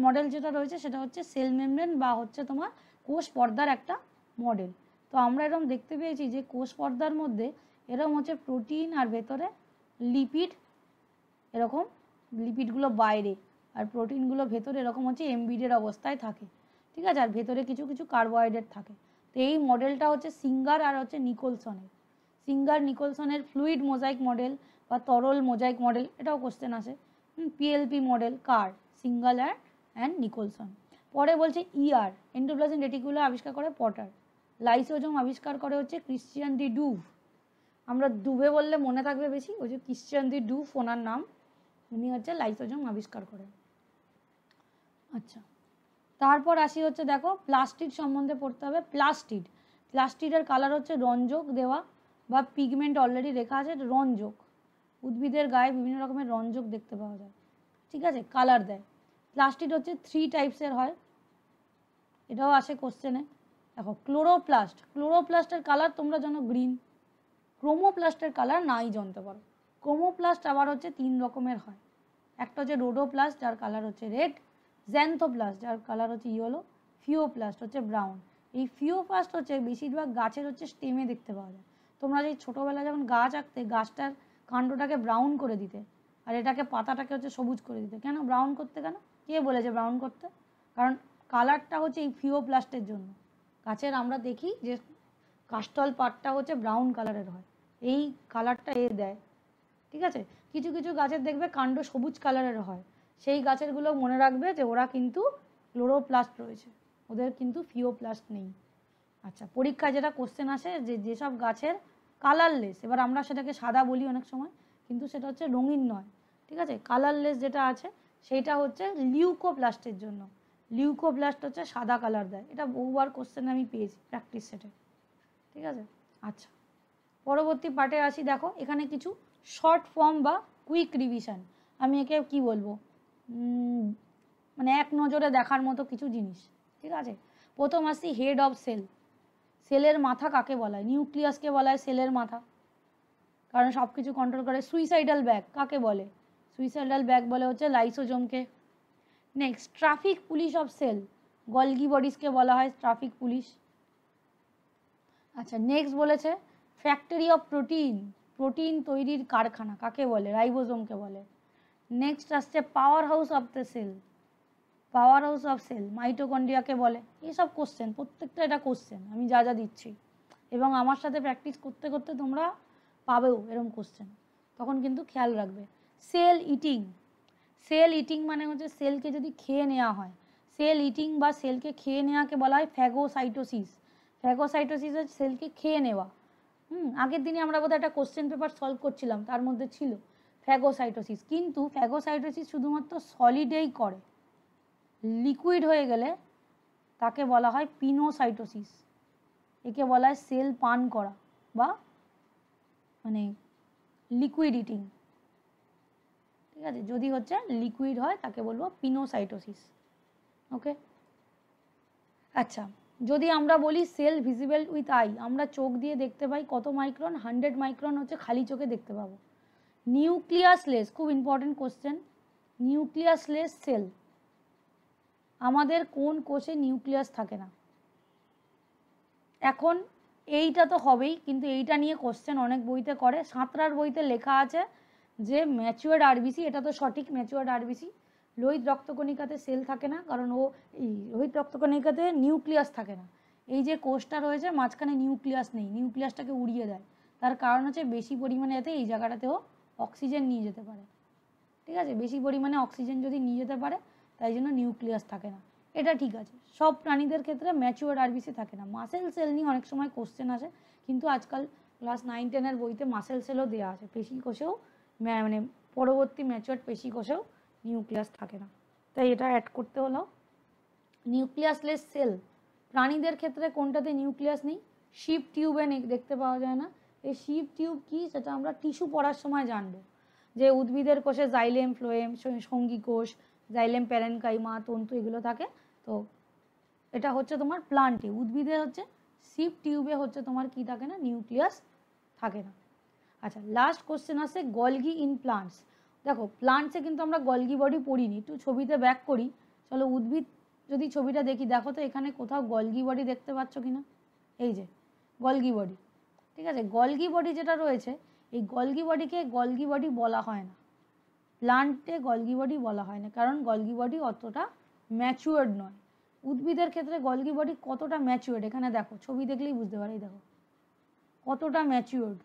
Speaker 1: মডেল যেটা রয়েছে সেটা হচ্ছে সেল মেমব্রেন বা হচ্ছে তোমার কোষ পর্দার একটা মডেল। তো আমরা এরকম দেখতে পেয়েছি যে কোষ পর্দার মধ্যে এরকম হচ্ছে প্রোটিন আর ভেতরে লিপিড, এরকম লিপিডগুলো বাইরে আর প্রোটিনগুলো ভেতরে এরকম হচ্ছে এমবিডের অবস্থায় থাকে। ঠিক আছে, আর ভেতরে কিছু কিছু কার্বোহাইড্রেট থাকে। তো এই মডেলটা হচ্ছে সিঙ্গার আর হচ্ছে নিকোলসনের, সিঙ্গার নিকোলসনের ফ্লুইড মোজাইক মডেল বা তরল মোজাইক মডেল, এটাও কোশ্চেন আসে। PLP model car, singer and Nicholson. পরে বলছে ইআর, এন্ডোপ্লাজমিক রেটিকুলাম আবিষ্কার করে পটার। লাইসোজোম আবিষ্কার করে হচ্ছে ক্রিশ্চিয়ান ডি ডুভ। আমরা ডুবে বললে মনে থাকবে বেশি, ওই যে ক্রিশ্চিয়ান ডি ডুভ ওনার নাম, উনি হচ্ছে লাইসোজোম আবিষ্কার করেন। আচ্ছা, তারপর আসি হচ্ছে দেখো প্লাস্টিড সম্বন্ধে পড়তে হবে। প্লাস্টিড, প্লাস্টিডের কালার হচ্ছে রঞ্জক দেওয়া বা পিগমেন্ট অলরেডি লেখা আছে রঞ্জক। উদ্ভিদের গায়ে বিভিন্ন রকমের রঞ্জক দেখতে পাওয়া যায়, ঠিক আছে, কালার দেয়। প্লাস্টিড হচ্ছে 3 টাইপসের হয়, এটাও আসে কোশ্চেনে। দেখো ক্লোরোপ্লাস্ট, ক্লোরোপ্লাস্টের কালার তোমরা জানো গ্রিন, ক্রোমোপ্লাস্টের কালার নাই জানতে পারো। ক্রোমোপ্লাস্ট আবার হচ্ছে 3 রকমের হয়, একটা হচ্ছে রোডোপ্লাস্ট যার কালার হচ্ছে রেড, জ্যান্থোপ্লাস্ট যার কালার হচ্ছে ইয়েলো, ফিওপ্লাস্ট হচ্ছে ব্রাউন। এই ফিওপ্লাস্ট হচ্ছে বেশিরভাগ গাছের হচ্ছে স্টেমে দেখতে পাওয়া যায়। তোমরা যে ছোটোবেলায় যখন গাছ আঁকতে, গাছটার কাণ্ডটাকে ব্রাউন করে দিতে আর এটাকে পাতাটাকে হচ্ছে সবুজ করে দিতে, কেন ব্রাউন করতে, কেন কে বলেছে ব্রাউন করতে? কারণ কালারটা হচ্ছে এই ফিওপ্লাস্টের জন্য। গাছের আমরা দেখি যে কাস্টল পার্টটা হচ্ছে ব্রাউন কালারের হয়, এই কালারটা এ দেয়, ঠিক আছে। কিছু কিছু গাছের দেখবে কাণ্ড সবুজ কালারের হয়, সেই গাছেরগুলো মনে রাখবে যে ওরা কিন্তু ক্লোরোপ্লাস্ট রয়েছে, ওদের কিন্তু ফিওপ্লাস্ট নেই। আচ্ছা, পরীক্ষায় যেটা কোশ্চেন আসে যে যেসব গাছের কালারলেস, এবার আমরা সেটাকে সাদা বলি অনেক সময়, কিন্তু সেটা হচ্ছে রঙিন নয়, ঠিক আছে। কালারলেস যেটা আছে সেইটা হচ্ছে লিউকোপ্লাস্টের জন্য, লিউকোপ্লাস্ট হচ্ছে সাদা কালার দেয়, এটা বহুবার কোশ্চেন আমি পেয়েছি প্র্যাকটিস সেটে, ঠিক আছে। আচ্ছা, পরবর্তী পার্টে আসি। দেখো এখানে কিছু শর্ট ফর্ম বা কুইক রিভিশন, আমি একে কি বলবো, মানে এক নজরে দেখার মতো কিছু জিনিস, ঠিক আছে। প্রথম আসি হেড অফ সেল, সেলের মাথা কাকে বলা হয়? নিউক্লিয়াসকে বলা হয় সেলের মাথা, কারণ সব কিছু কন্ট্রোল করে। সুইসাইডাল ব্যাগ কাকে বলে? সুইসাইডাল ব্যাগ বলে হচ্ছে লাইসোজোমকে। Next, traffic police of cell, Golgi বডিসকে বলা হয় ট্রাফিক পুলিশ। আচ্ছা, নেক্সট বলেছে ফ্যাক্টরি অফ প্রোটিন, প্রোটিন তৈরির কারখানা কাকে বলে? রাইবোজোমকে বলে। নেক্সট আসছে power house of the cell, power house of cell মাইটোকন্ড্রিয়াকে বলে। এইসব কোশ্চেন, প্রত্যেকটা এটা কোশ্চেন আমি যা যা দিচ্ছি, এবং আমার সাথে প্র্যাকটিস করতে করতে তোমরা পাবেও এরকম কোশ্চেন, তখন কিন্তু খেয়াল রাখবে। সেল ইটিং, সেল ইটিং মানে হচ্ছে সেলকে যদি খেয়ে নেওয়া হয়, সেল ইটিং বা সেলকে খেয়ে নেওয়াকে বলা হয় ফ্যাগোসাইটোসিস। ফ্যাগোসাইটোসিস হচ্ছে সেলকে খেয়ে নেওয়া। আগের দিনে আমরা বোধহয় একটা কোশ্চেন পেপার সলভ করছিলাম, তার মধ্যে ছিল ফ্যাগোসাইটোসিস, কিন্তু ফ্যাগোসাইটোসিস শুধুমাত্র সলিডেই করে, লিকুইড হয়ে গেলে তাকে বলা হয় পিনোসাইটোসিস। একে বলা হয় সেল পান করা বা মানে লিকুইড ইটিং, ঠিক আছে। যদি হচ্ছে লিকুইড হয় তাকে বলবো পিনোসাইটোসিস, ওকে। আচ্ছা, যদি আমরা বলি সেল ভিজিবল উইথ আই, আমরা চোখ দিয়ে দেখতে পাই কত মাইক্রন? 100 মাইক্রন হচ্ছে খালি চোখে দেখতে পাবো। নিউক্লিয়াসলেস, খুব ইম্পর্টেন্ট কোশ্চেন, নিউক্লিয়াসলেস সেল, আমাদের কোন কোষে নিউক্লিয়াস থাকে না? এখন এইটা তো হবেই, কিন্তু এইটা নিয়ে কোশ্চেন অনেক বইতে করে। সাঁতরার বইতে লেখা আছে যে ম্যাচিওর্ড আরবিসি, এটা তো সঠিক, ম্যাচিওর্ড আরবিসি। লোহিত রক্তকণিকাতে সেল থাকে না, কারণ ও এই লোহিত রক্তকণিকাতে নিউক্লিয়াস থাকে না। এই যে কোষটা রয়েছে মাঝখানে নিউক্লিয়াস নেই, নিউক্লিয়াসটাকে উড়িয়ে দেয়, তার কারণ হচ্ছে বেশি পরিমাণে যাতে এই জায়গাটাতেও অক্সিজেন নিয়ে যেতে পারে, ঠিক আছে। বেশি পরিমাণে অক্সিজেন যদি নিয়ে যেতে পারে তাই জন্য নিউক্লিয়াস থাকে না, এটা ঠিক আছে। সব প্রাণীদের ক্ষেত্রে ম্যাচিওর্ড আরবিসি থাকে না। মাসেল সেল নিয়ে অনেক সময় কোশ্চেন আসে, কিন্তু আজকাল ক্লাস 9-10 বইতে মাসেল সেলও দেওয়া আছে, পেশি কোষেও মানে পরবর্তী ম্যাচিওর্ড পেশি কোষেও নিউক্লিয়াস থাকে না, তাই এটা অ্যাড করতে হলো। নিউক্লিয়াসলেস সেল, প্রাণীদের ক্ষেত্রে কোনটাতে নিউক্লিয়াস নেই? শিপ টিউবে দেখতে পাওয়া যায় না। এই শিপ টিউব কি, সেটা আমরা টিস্যু পড়ার সময় জানবো, যে উদ্ভিদের কোষে জাইলেম, ফ্লোয়েম, সঙ্গী কোষ, জাইলেম প্যারেনকাইমা, তন্তু এগুলো থাকে। তো এটা হচ্ছে তোমার প্লান্টে, উদ্ভিদে হচ্ছে শিপ টিউবে হচ্ছে তোমার কি থাকে না? নিউক্লিয়াস থাকে না। আচ্ছা, লাস্ট কোশ্চেন আসছে গলগি ইন প্লান্টস। দেখো প্লান্টসে কিন্তু আমরা গলগি বডি পড়িনি, একটু ছবিতে ব্যাক করি, চলো উদ্ভিদ যদি ছবিটা দেখি, দেখো তো এখানে কোথাও গলগি বডি দেখতে পাচ্ছ কিনা? এই যে গলগি বডি, ঠিক আছে। গলগি বডি যেটা রয়েছে, এই গলগি বডিকে গলগি বডি বলা হয় না, প্লান্টে গলগি বডি বলা হয় না, কারণ গলগি বডি অতটা ম্যাচিওর্ড নয়। উদ্ভিদের ক্ষেত্রে গলগি বডি কতটা ম্যাচিওর্ড, এখানে দেখো, ছবি দেখলেই বুঝতে পারি, দেখো কতটা ম্যাচিওর্ড,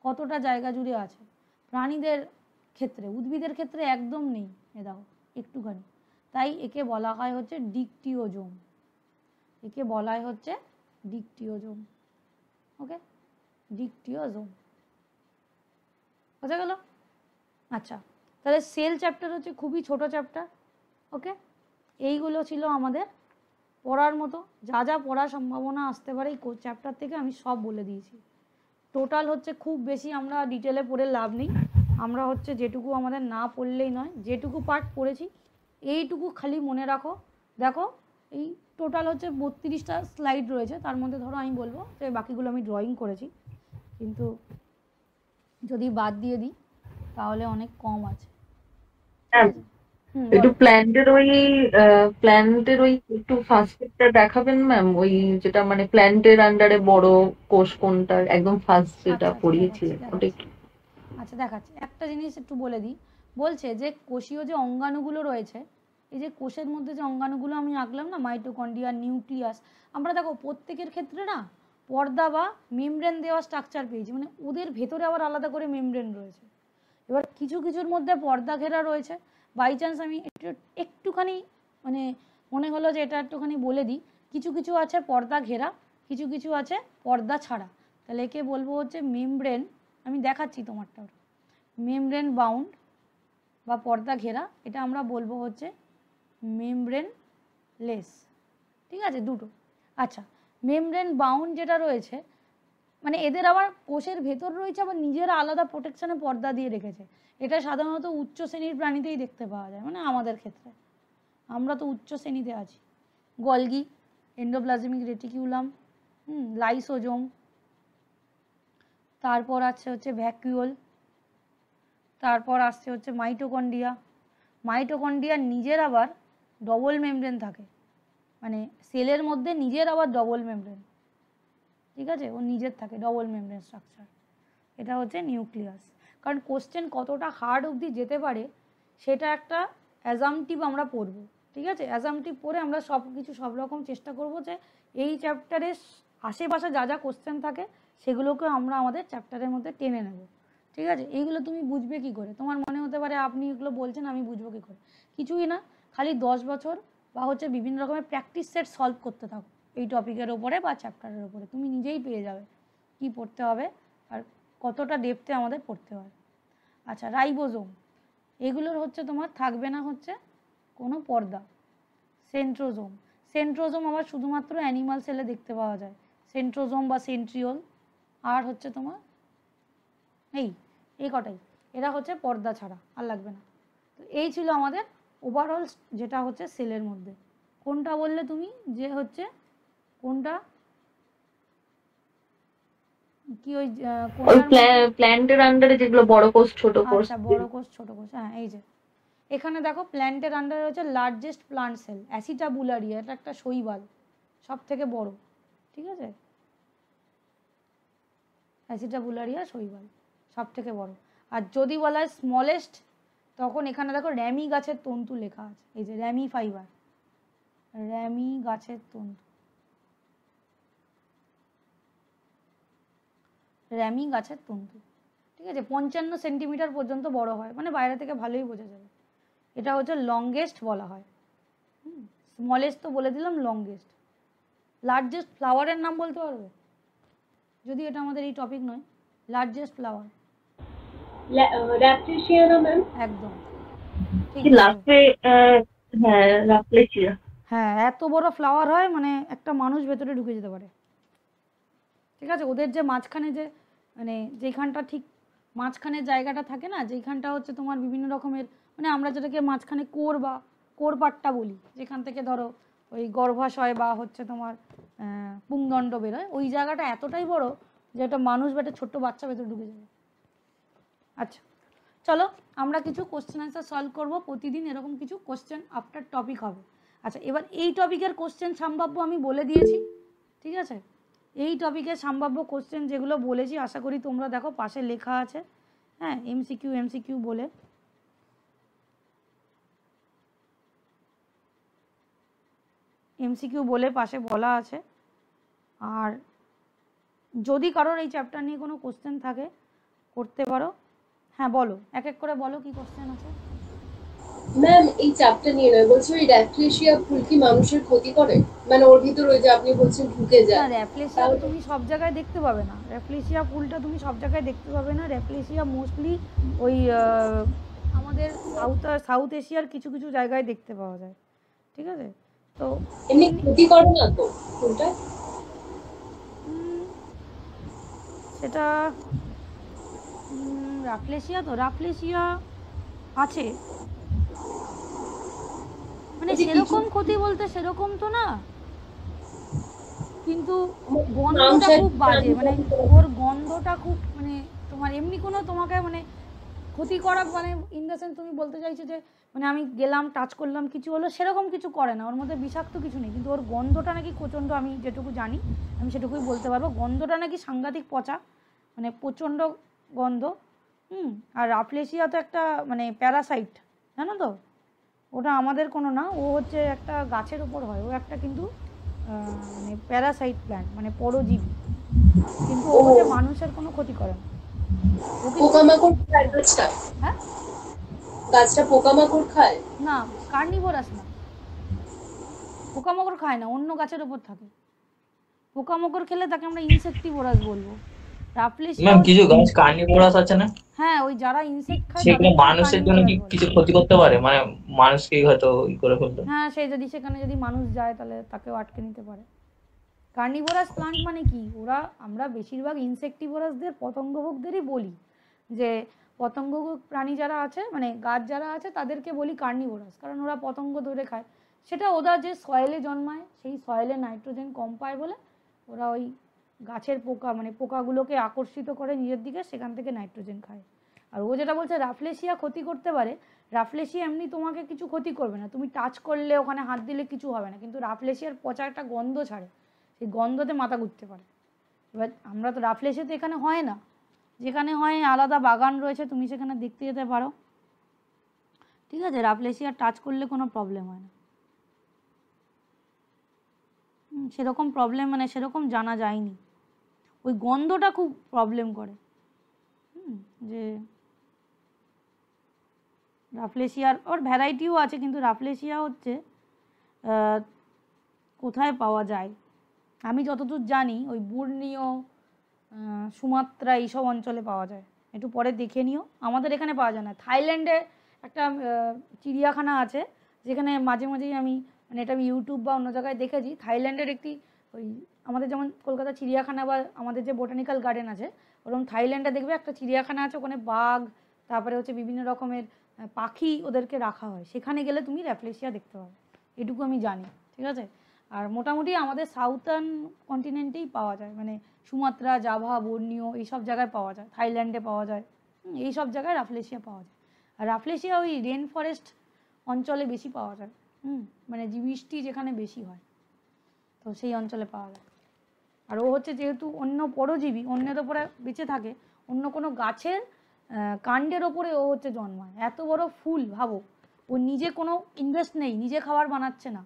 Speaker 1: কতটা জায়গা জুড়ে আছে। প্রাণীদের ক্ষেত্রে, উদ্ভিদের ক্ষেত্রে একদম নেই, এ দেখো একটুখানি, তাই একে বলা হয় হচ্ছে ডিকটিওজোম, একে বলা হয় হচ্ছে ডিকটিওজোম, ওকে, ডিকটিওজোম, বোঝা গেল? আচ্ছা, তাহলে সেল চ্যাপ্টার হচ্ছে খুবই ছোট চ্যাপ্টার, ওকে। এইগুলো ছিল আমাদের পড়ার মতো, যা যা পড়ার সম্ভাবনা আসতে পারে এই চ্যাপ্টার থেকে আমি সব বলে দিয়েছি। টোটাল হচ্ছে খুব বেশি আমরা ডিটেলে পড়ে লাভ নেই, আমরা হচ্ছে যেটুকু আমাদের না পড়লেই নয়, যেটুকু পার্ট পড়েছি এইটুকু খালি মনে রাখো। দেখো এই টোটাল হচ্ছে 32টা স্লাইড রয়েছে, তার মধ্যে ধরো আমি বলবো যে বাকিগুলো আমি ড্রয়িং করেছি, কিন্তু যদি বাদ দিয়ে দিই তাহলে অনেক কম আছে।
Speaker 3: একটু প্ল্যান্টের ওই একটু ফার্স্টটা দেখাবেন ম্যাম, ওই যেটা মানে প্ল্যান্টের আন্ডারে বড় কোষ কোনটা, একদম ফার্স্ট যেটা পড়িয়েছিলেন ওটা একটু।
Speaker 1: আচ্ছা দেখাচ্ছি, একটা জিনিস একটু বলে দিই। বলছে যে কোষীয় যে অঙ্গাণুগুলো রয়েছে, এই যে কোষের মধ্যে যে অঙ্গাণুগুলো আমি আঁকলাম না, মাইটোকন্ড্রিয়া, নিউক্লিয়াস, আমরা দেখো প্রত্যেকের ক্ষেত্রে না পর্দা বা মেমব্রেন দেওয়া স্ট্রাকচার পেয়েছি, মানে ওদের ভেতরে আবার আলাদা করে মেমব্রেন রয়েছে। এবার কিছু কিছুর মধ্যে পর্দা ঘেরা রয়েছে। বাই চান্স আমি একটুখানি মানে মনে হলো যে এটা একটুখানি বলে দিই, কিছু কিছু আছে পর্দা ঘেরা, কিছু কিছু আছে পর্দা ছাড়া। তাহলে একে বলবো হচ্ছে মেমব্রেন, আমি দেখাচ্ছি তোমারটা, মেমব্রেন বাউন্ড বা পর্দা ঘেরা, এটা আমরা বলবো হচ্ছে মেমব্রেন লেস। ঠিক আছে, দুটো। আচ্ছা, মেমব্রেন বাউন্ড যেটা রয়েছে মানে এদের আবার কোষের ভেতর রয়েছে আবার নিজেরা আলাদা প্রোটেকশনে পর্দা দিয়ে রেখেছে। এটা সাধারণত উচ্চ শ্রেণীর প্রাণীতেই দেখতে পাওয়া যায়, মানে আমাদের ক্ষেত্রে আমরা তো উচ্চ শ্রেণীতে আছি। গলগি, এন্ডোপ্লাজমিক রেটিকিউলাম, লাইসোজোম, তারপর আছে হচ্ছে ভ্যাকুওল, তারপর আসছে হচ্ছে মাইটোকন্ড্রিয়া। মাইটোকন্ড্রিয়ার নিজের আবার ডবল মেমব্রেন থাকে, মানে সেলের মধ্যে নিজের আবার ডবল মেমব্রেন। ঠিক আছে, ও নিজের থাকে ডবল মেমব্রেন স্ট্রাকচার। এটা হচ্ছে নিউক্লিয়াস। কারণ কোশ্চেন কতটা হার্ড অবধি যেতে পারে সেটা একটা অ্যাজামটিভ আমরা পড়বো। ঠিক আছে, অ্যাজামটিভ পড়ে আমরা সব কিছু সব রকম চেষ্টা করব যে এই চ্যাপ্টারের আশেপাশে যা যা কোশ্চেন থাকে সেগুলোকে আমরা আমাদের চ্যাপ্টারের মধ্যে টেনে নেব। ঠিক আছে, এইগুলো তুমি বুঝবে কি করে? তোমার মনে হতে পারে আপনি এগুলো বলছেন আমি বুঝবো কি করে? কিছুই না, খালি 10 বছর বা হচ্ছে বিভিন্ন রকমের প্র্যাকটিস সেট সলভ করতে থাকো এই টপিকের ওপরে বা চ্যাপ্টারের ওপরে, তুমি নিজেই পেয়ে যাবে কি পড়তে হবে আর কতটা ডেপথে আমাদের পড়তে হয়। আচ্ছা, রাইবোজোম, এগুলোর হচ্ছে তোমার থাকবে না হচ্ছে কোনো পর্দা। সেন্ট্রোজোম, সেন্ট্রোজোম আবার শুধুমাত্র অ্যানিমাল সেলে দেখতে পাওয়া যায়, সেন্ট্রোজোম বা সেন্ট্রিওল। আর হচ্ছে তোমার এই কটাই, এরা হচ্ছে পর্দা ছাড়া, আর লাগবে না। তো এই ছিল আমাদের ওভারঅল যেটা হচ্ছে সেলের মধ্যে। কোনটা বললে তুমি যে হচ্ছে কোনটা কি ওই
Speaker 3: প্ল্যান্টের আন্ডারে যেগুলো বড় কোষ ছোট কোষ?
Speaker 1: আচ্ছা, বড় কোষ ছোট কোষ, হ্যাঁ। এই যে এখানে দেখো প্ল্যান্টের আন্ডারে হচ্ছে লার্জেস্ট প্লান্ট সেল অ্যাসিটাবুলারিয়া, এটা একটা শৈবাল, সব থেকে বড়। ঠিক আছে, অ্যাসিটাবুলারিয়া শৈবাল সব থেকে বড়। আর যদি বলা হয় স্মলেস্ট, তখন এখানে দেখো র্যামি গাছের তন্তু লেখা আছে, এই যে র্যামি ফাইবার, র্যামি গাছের তন্তু, র্যামি গাছের তন্তু। ঠিক আছে, 55 সেন্টিমিটার পর্যন্ত বড় হয়, মানে বাইরে থেকে ভালোই বোঝা যাবে। এটা হচ্ছে লংগেস্ট বলা হয়। স্মলেস্ট তো বলে দিলাম, লংগেস্ট। লার্জেস্ট ফ্লাওয়ারের নাম বলতে পারবে? যদি এটা আমাদের এই টপিক নয়, লার্জেস্ট ফ্লাওয়ার
Speaker 4: রাফলেশিয়া না ম্যাম?
Speaker 1: একদম ঠিক।
Speaker 3: রাফলেশিয়া,
Speaker 1: হ্যাঁ, এত বড় ফ্লাওয়ার হয় মানে একটা মানুষ ভেতরে ঢুকে যেতে পারে। ঠিক আছে, ওদের যে মাঝখানে যে মানে যেখানটা ঠিক মাঝখানে জায়গাটা থাকে না, যেখানটা হচ্ছে তোমার বিভিন্ন রকমের মানে আমরা যেটাকে মাঝখানে কোর বা কোরপাট্টা বলি, যেখান থেকে ধরো ওই গর্ভাশয় বা হচ্ছে তোমার পুংদণ্ড বেরোয়, ওই জায়গাটা এতটাই বড় যে একটা মানুষ বা একটা ছোট্ট বাচ্চা ভেতরে ঢুকে যাবে। আচ্ছা, চলো আমরা কিছু কোশ্চেন অ্যান্সার সলভ করবো প্রতিদিন, এরকম কিছু কোশ্চেন আফটার টপিক হবে। আচ্ছা, এবার এই টপিকের কোশ্চেন সম্ভাব্য আমি বলে দিয়েছি। ঠিক আছে, এই টপিকের সম্ভাব্য কোশ্চেন যেগুলো বলেছি আশা করি তোমরা দেখো পাশে লেখা আছে, হ্যাঁ, এমসিকিউ বলে। এমসিকিউ বলে পাশে বলা আছে। আর যদি কারোর এই চ্যাপ্টার নিয়ে কোনো কোশ্চেন থাকে করতে পারো। হ্যাঁ বলো, এক এক করে বলো কি কোশ্চেন আছে।
Speaker 4: ম্যাম এই চ্যাপ্টার নিয়ে নয়, বলছি ওই র্যাফলেশিয়া ফুল কি মানুষের ক্ষতি করে? মানে ওর ভিতর ওই যে আপনি বলছেন ঢুকে যায়।
Speaker 1: না, র্যাফলেশিয়া তুমি সব জায়গায় দেখতে পাবে না, র্যাফলেশিয়া ফুলটা তুমি সব জায়গায় দেখতে পাবে না। র্যাফলেশিয়া মোস্টলি ওই আমাদের সাউথ এশিয়ার কিছু কিছু জায়গায় দেখতে পাওয়া যায়। ঠিক আছে, তো
Speaker 4: এমনি ক্ষতি করে না তো ফুলটা?
Speaker 1: সেটা রাফলেশিয়া আছে, মানে সেরকম ক্ষতি বলতে সেরকম তো না, কিন্তু গন্ধটা খুব বাজে, মানে ওর গন্ধটা খুব মানে তোমার এমনি কোনো তোমাকে মানে ক্ষতি করা মানে ইন দ্য সেন্স তুমি বলতে চাইছো যে মানে আমি গেলাম টাচ করলাম কিছু হলো, সেরকম কিছু করে না, ওর মধ্যে বিষাক্ত কিছু নেই, কিন্তু ওর গন্ধটা নাকি প্রচণ্ড, আমি যেটুকু জানি আমি সেটুকুই বলতে পারবো, গন্ধটা নাকি সাংঘাতিক পচা, মানে প্রচণ্ড গন্ধ। আর রাফলেশিয়া তো একটা মানে প্যারাসাইট, জানো তো, ওটা আমাদের কোনো না, ও হচ্ছে একটা গাছের উপর হয়, ও একটা কিন্তু মানে প্যারাসাইট প্ল্যান্ট, মানে পরজীবী। কিন্তু ও হচ্ছে মানুষের কোনো ক্ষতি করে না। ও কিন্তু
Speaker 4: পোকামাকড় খায় গাছটা?
Speaker 1: হ্যাঁ
Speaker 4: গাছটা পোকামাকড় খায়?
Speaker 1: না, কার্নিভোরাস না, পোকামাকড় খায় না, অন্য গাছের ওপর থাকে। পোকামাকড় খেলে তাকে আমরা ইনসেক্টিভোরাস বলবো। রাফলেশিয়া
Speaker 2: ম্যাম কিছু গাছ কার্নিভোরাস আছে না,
Speaker 1: হ্যাঁ, ওই যারা ইনসেক্ট খায়
Speaker 2: সেগুলো
Speaker 1: তাদেরকে
Speaker 2: মানুষের জন্য কি
Speaker 1: কার্নিভোরাস বলে।
Speaker 2: কিছু ক্ষতি করতে পারে, মানে মানুষকেই হয়তো করে ফেলতে?
Speaker 1: হ্যাঁ, সে যদি সেখানে যদি মানুষ যায় তাহলে তাকেও আটকে নিতে পারে। কার্নিভোরাস প্লান্ট মানে কি, ওরা আমরা বেশিরভাগ ইনসেক্টিভোরাসদের পতঙ্গভোগদেরই বলি যে পতঙ্গভোগ প্রাণী যারা আছে মানে গাছ যারা আছে তাদেরকে বলি কার্নিভোরাস, কারণ ওরা পতঙ্গ ধরে খায়। সেটা ওরা যে সয়েলে জন্মায় সেই সয়েলে নাইট্রোজেন কম পায় বলে ওরা ওই গাছের পোকা মানে পোকাগুলোকে আকর্ষিত করে নিজের দিকে, সেখান থেকে নাইট্রোজেন খায়। আর ও যেটা বলছে রাফলেশিয়া ক্ষতি করতে পারে, রাফলেশিয়া এমনি তোমাকে কিছু ক্ষতি করবে না, তুমি টাচ করলে ওখানে হাত দিলে কিছু হবে না, কিন্তু রাফলেশিয়ার পচা একটা গন্ধ ছাড়ে, সেই গন্ধতে মাথা ঘুরতে পারে। এবার আমরা তো রাফলেশিয়া তো এখানে হয় না, যেখানে হয় আলাদা বাগান রয়েছে, তুমি সেখানে দেখতে যেতে পারো, ঠিক আছে? রাফলেশিয়া টাচ করলে কোনো প্রবলেম হয় না, সেরকম প্রবলেম মানে সেরকম জানা যায়নি। ওই গন্ধটা খুব প্রবলেম করে, যে রাফলেশিয়ার ওর ভ্যারাইটিও আছে, কিন্তু রাফলেশিয়া হচ্ছে কোথায় পাওয়া যায় আমি যতদূর জানি ওই বুর্নিও, সুমাত্রা এইসব অঞ্চলে পাওয়া যায়। একটু পরে দেখে নিও, আমাদের এখানে পাওয়া যায় না। থাইল্যান্ডে একটা চিড়িয়াখানা আছে যেখানে মাঝে মাঝেই আমি মানে এটা আমি ইউটিউব বা অন্য জায়গায় দেখেছি, থাইল্যান্ডের একটি ওই আমাদের যেমন কলকাতা চিড়িয়াখানা বা আমাদের যে বোটানিক্যাল গার্ডেন আছে ওরকম থাইল্যান্ডে দেখবে একটা চিড়িয়াখানা আছে, ওখানে বাঘ তারপরে হচ্ছে বিভিন্ন রকমের পাখি ওদেরকে রাখা হয়, সেখানে গেলে তুমি রাফলেশিয়া দেখতে পাবে, এটুকু আমি জানি, ঠিক আছে? আর মোটামুটি আমাদের সাউথার্ন কন্টিনেন্টেই পাওয়া যায়, মানে সুমাত্রা, জাভা, বর্নিও এইসব জায়গায় পাওয়া যায়, থাইল্যান্ডে পাওয়া যায়, এই সব জায়গায় রাফলেশিয়া পাওয়া যায়। আর রাফলেশিয়া ওই রেন ফরেস্ট অঞ্চলে বেশি পাওয়া যায়, মানে বৃষ্টি যেখানে বেশি হয় তো সেই অঞ্চলে পাওয়া যায়। আর ও হচ্ছে যেহেতু অন্য পরজীবী, অন্যের ওপরে বেঁচে থাকে, অন্য কোনো গাছের কাণ্ডের ওপরে ও হচ্ছে জন্মায়। এত বড় ফুল ভাবো, ও নিজে কোনো ইনভেস্ট নেই, নিজে খাবার বানাচ্ছে না,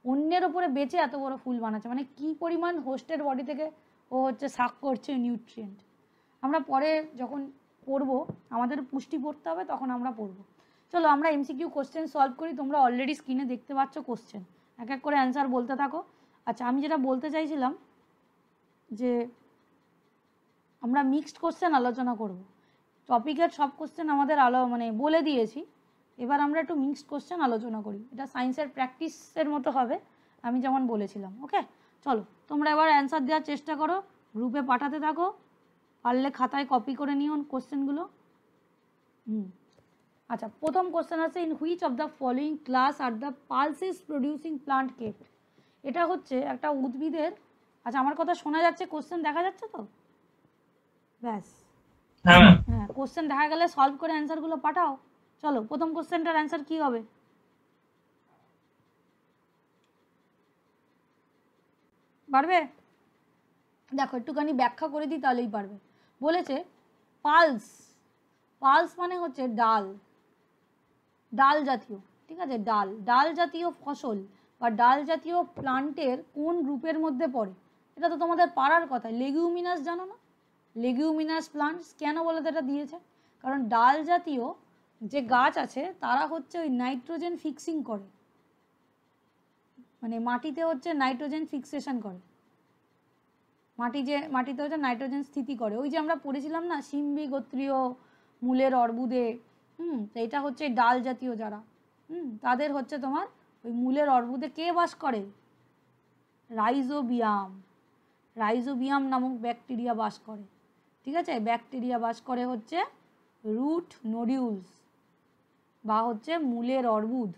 Speaker 1: অন্যের ওপরে বেঁচে এত বড় ফুল বানাচ্ছে, মানে কি পরিমাণ হোস্টের বডি থেকে ও হচ্ছে শাক করছে নিউট্রিয়েন্ট। আমরা পরে যখন পড়বো, আমাদের পুষ্টি পড়তে হবে, তখন আমরা পড়বো। চলো আমরা এমসিকিউ কোশ্চেন সলভ করি, তোমরা অলরেডি স্ক্রিনে দেখতে পাচ্ছ কোশ্চেন, এক এক করে অ্যান্সার বলতে থাকো। আচ্ছা, আমি যেটা বলতে চাইছিলাম যে আমরা মিক্সড কোশ্চেন আলোচনা করব, টপিকের সব কোশ্চেন আমাদের মানে বলে দিয়েছি, এবার আমরা একটু মিক্সড কোশ্চেন আলোচনা করি, এটা সায়েন্সের প্র্যাকটিসের মতো হবে, আমি যেমন বলেছিলাম। ওকে, চলো তোমরা এবার অ্যান্সার দেওয়ার চেষ্টা করো, গ্রুপে পাঠাতে থাকো, পারলে খাতায় কপি করে নিও কোশ্চেনগুলো। আচ্ছা, প্রথম কোশ্চেন আছে, in which of the following class are the pulses producing plant kept? এটা হচ্ছে একটা উদ্ভিদের, আচ্ছা আমার কথা শোনা যাচ্ছে, কোশ্চেন দেখা যাচ্ছে তো? ব্যাস,
Speaker 2: হ্যাঁ
Speaker 1: হ্যাঁ, কোশ্চেন দেখা গেলে সলভ করে অ্যান্সারগুলো পাঠাও। চলো প্রথম কোশ্চেনটার অ্যান্সার কি হবে? পারবে? দেখো একটুখানি ব্যাখ্যা করে দিই তাহলেই পারবে। বলেছে পালস, পালস মানে হচ্ছে ডাল, ডাল জাতীয়, ঠিক আছে? ডাল, ডাল জাতীয় ফসল বা ডাল জাতীয় প্লান্টের কোন গ্রুপের মধ্যে পড়ে? এটা তো তোমাদের পারার কথা, লেগুমিনাস, জানো না? লেগুমিনাস প্লান্টস কেন বলে তো এটা দিয়েছে, কারণ ডাল জাতীয় যে গাছ আছে তারা হচ্ছে ওই নাইট্রোজেন ফিক্সিং করে, মানে মাটিতে হচ্ছে নাইট্রোজেন ফিক্সেশন করে, মাটিতে হচ্ছে নাইট্রোজেন স্থিতি করে। ওই যে আমরা পড়েছিলাম না সিম্বি গোত্রীয় মূলের অর্বুদে, তো এটা হচ্ছে ডাল জাতীয় যারা, তাদের হচ্ছে তোমার ওই মূলের অর্বুদে কে বাস করে? রাইজোবিয়াম, রাইজোবিয়াম নামক ব্যাকটেরিয়া বাস করে, ঠিক আছে? ব্যাকটেরিয়া বাস করে হচ্ছে রুট নোডিউলস বা হচ্ছে মূলের অর্বুদ।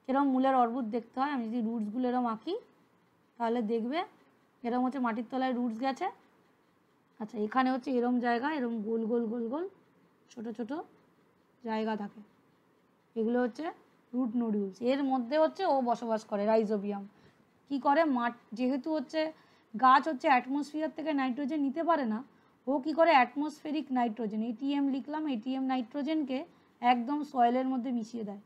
Speaker 1: এরকম মূলের অর্বুদ দেখতে হয়, আমি যদি রুটসগুলো এরকম আঁকি তাহলে দেখবে এরকম হচ্ছে মাটির তলায় রুটস গেছে, আচ্ছা এখানে হচ্ছে এরম জায়গা, এরম গোল গোল গোল গোল ছোট ছোট জায়গা থাকে, এগুলো হচ্ছে রুট নোডিউলস, এর মধ্যে হচ্ছে ও বসবাস করে রাইজোবিয়াম। কি করে? যেহেতু হচ্ছে গাছ হচ্ছে অ্যাটমসফিয়ার থেকে নাইট্রোজেন নিতে পারে না, ও কি করে অ্যাটমসফেরিক নাইট্রোজেন, এটিএম লিখলাম, এটিএম নাইট্রোজেনকে একদম সয়েলের মধ্যে মিশিয়ে দেয়,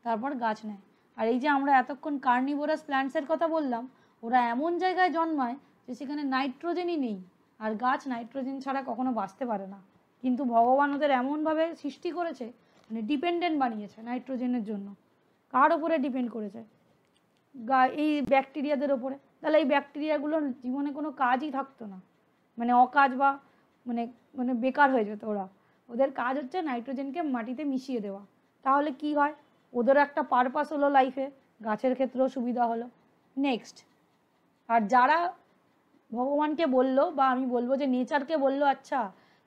Speaker 1: তারপর গাছ নেয়। আর এই যে আমরা এতক্ষণ কার্নিভোরাস প্ল্যান্টসের কথা বললাম, ওরা এমন জায়গায় জন্মায় যে সেখানে নাইট্রোজেনই নেই, আর গাছ নাইট্রোজেন ছাড়া কখনো বাঁচতে পারে না, কিন্তু ভগবান ওদের এমনভাবে সৃষ্টি করেছে, মানে ডিপেন্ডেন্ট বানিয়েছে নাইট্রোজেনের জন্য। কার ওপরে ডিপেন্ড করেছে? এই ব্যাকটেরিয়াদের ওপরে। তাহলে এই ব্যাকটেরিয়াগুলোর জীবনে কোনো কাজই থাকতো না, মানে অকাজ বা মানে মানে বেকার হয়ে যেত ওরা। ওদের কাজ হচ্ছে নাইট্রোজেনকে মাটিতে মিশিয়ে দেওয়া। তাহলে কি হয়? ওদেরও একটা পারপাস হলো লাইফে, গাছের ক্ষেত্রেও সুবিধা হলো। নেক্সট, আর যারা ভগবানকে বললো, বা আমি বলবো যে নেচারকে বললো, আচ্ছা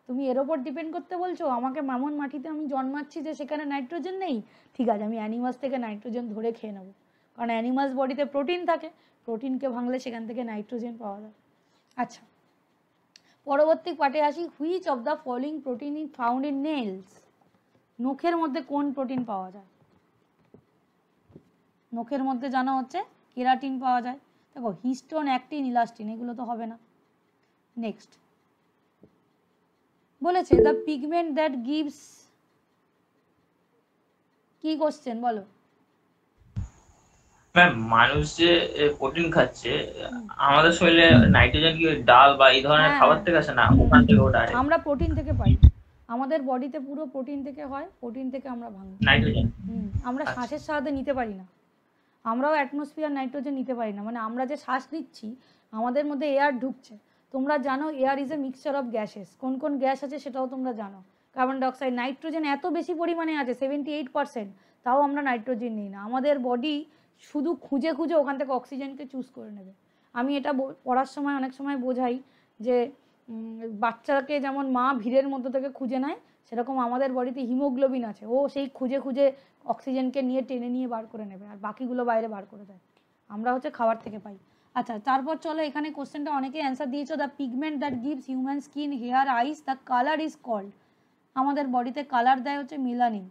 Speaker 1: তুমি এর ওপর ডিপেন্ড করতে বলছো, আমাকে এমন মাটিতে আমি জন্মাচ্ছি যে সেখানে নাইট্রোজেন নেই, ঠিক আছে আমি অ্যানিমালস থেকে নাইট্রোজেন ধরে খেয়ে নেবো, কারণ অ্যানিমালস বডিতে প্রোটিন থাকে, প্রোটিনকে ভাঙলে সেখান থেকে নাইট্রোজেন পাওয়া যায়। আচ্ছা, পরবর্তী পার্টে আসি। Which of the following protein is found in nails? নখের মধ্যে কোন প্রোটিন পাওয়া যায়? নখের মধ্যে জানা হচ্ছে কেরাটিন পাওয়া যায়। দেখো হিস্টোন, অ্যাক্টিন, ইলাস্টিন, এগুলো তো হবে না। নেক্সট বলেছে দ্য পিগমেন্ট দ্যাট গিভস, কি কোশ্চেন বলো?
Speaker 2: ম্যাম, মানুষ যে প্রোটিন খাচ্ছে, আমাদের শরীরে নাইট্রোজেন কি ওই ডাল বা এই ধরনের
Speaker 1: হ্যাঁ
Speaker 2: খাবার
Speaker 1: হ্যাঁ,
Speaker 2: থেকে আসে না, ওখান থেকে ওটা
Speaker 1: আমরা প্রোটিন থেকে পাই, আমাদের বডিতে পুরো প্রোটিন থেকে হয়, প্রোটিন থেকে আমরা ভাঙি।
Speaker 2: নাইট্রোজেন?
Speaker 1: আমরা
Speaker 2: আচ্ছা।
Speaker 1: শ্বাসের সাহায্যে নিতে পারি না, আমরাও অ্যাটমসফিয়ার নাইট্রোজেন নিতে পারি না, মানে আমরা যে শ্বাস নিচ্ছি আমাদের মধ্যে এয়ার ঢুকছে। তোমরা জানো air is a mixture of gases, কোন কোন গ্যাস আছে সেটাও তোমরা জানো। কার্বন ডাইঅক্সাইড, নাইট্রোজেন এত বেশি পরিমাণে আছে 78%, তাও আমরা নাইট্রোজেন নিই না। আমাদের বডি শুধু খুঁজে খুঁজে ওখান থেকে অক্সিজেনকে চুজ করে নেবে। আমি এটা পড়ার সময় অনেক সময় বোঝাই যে বাচ্চাকে যেমন মা ভিড়ের মধ্যে থেকে খুঁজে নেয়, সেরকম আমাদের বডিতে হিমোগ্লোবিন আছে, ও সেই খুঁজে খুঁজে অক্সিজেনকে নিয়ে টেনে নিয়ে বার করে নেবে, আর বাকিগুলো বাইরে বার করে দেয়। আমরা হচ্ছে খাবার থেকে পাই। আচ্ছা, তারপর চলো এখানে কোশ্চেনটা অনেকে অ্যান্সার দিয়েছো। The pigment that gives human skin, hair, eyes, the colour is called. আমাদের বডিতে কালার দেয় হচ্ছে মেলানিন,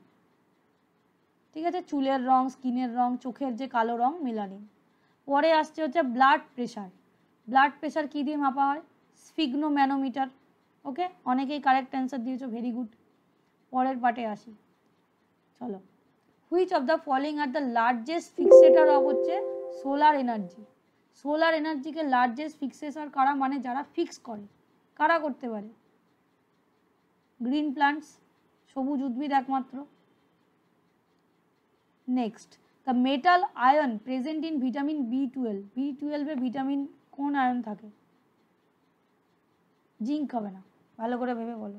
Speaker 1: ঠিক আছে? চুলের রং, স্কিনের রং, চোখের যে কালো রং, মেলানিন। পরে আসছে হচ্ছে ব্লাড প্রেশার। ব্লাড প্রেশার কী দিয়ে মাপা হয়? স্ফিগনোম্যানোমিটার। ওকে, অনেকেই কারেক্ট অ্যান্সার দিয়েছো, ভেরি গুড। পরের পার্টে আসি, চলো। Which of the following are the largest fixator of হচ্ছে সোলার এনার্জি? সোলার এনার্জিকে লার্জেস্ট ফিক্সেটার কারা, মানে যারা ফিক্স করে, কারা করতে পারে? গ্রিন প্লান্টস, সবুজ উদ্ভিদ একমাত্র। Next, the metal ion present in vitamin B12। B12-এ ভিটামিন কোন আয়ন থাকে? জিঙ্ক হবে না, ভালো করে ভেবে বলো।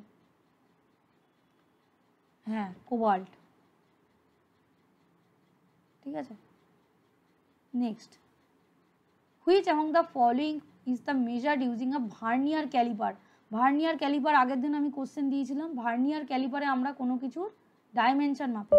Speaker 1: হ্যাঁ, কোবাল্ট, ঠিক আছে। Next, which among the following is the measured using a vernier calliper? Vernier calliper আগের দিন আমি কোশ্চেন দিয়েছিলাম, ভার্নিয়ার ক্যালিপারে আমরা কোনো কিছুর ডাইমেনশন মাপি।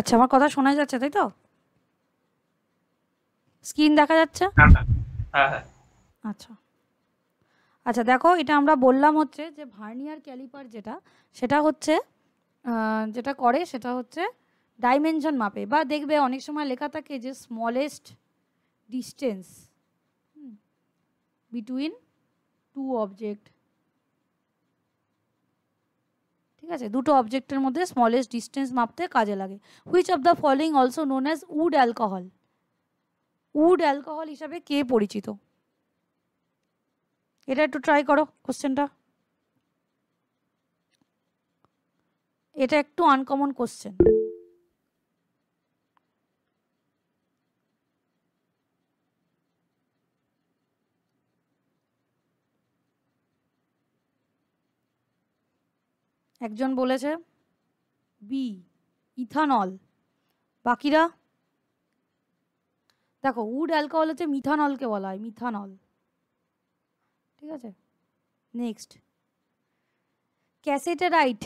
Speaker 1: আচ্ছা, আমার কথা শোনা যাচ্ছে তাই তো? স্ক্রিন দেখা যাচ্ছে?
Speaker 2: হ্যাঁ হ্যাঁ হ্যাঁ।
Speaker 1: আচ্ছা আচ্ছা, দেখো এটা আমরা বললাম হচ্ছে যে ভার্নিয়ার ক্যালিপার সেটা হচ্ছে যেটা করে সেটা হচ্ছে ডাইমেনশন মাপে, বা দেখবে অনেক সময় লেখা থাকে যে smallest distance between two object. ঠিক আছে, দুটো অবজেক্টের মধ্যে স্মলেস্ট ডিস্টেন্স মাপতে কাজে লাগে। Which of the following also known as wood alcohol? Wood alcohol হিসাবে কে পরিচিত? এটা একটু ট্রাই করো কোশ্চেনটা, এটা একটু আনকমন কোশ্চেন। একজন বলেছে বি ইথানল, বাকিরা? দেখো উড অ্যালকোহল হচ্ছে মিথানলকে বলা হয়, মিথানল। ঠিক আছে, next, cassiterite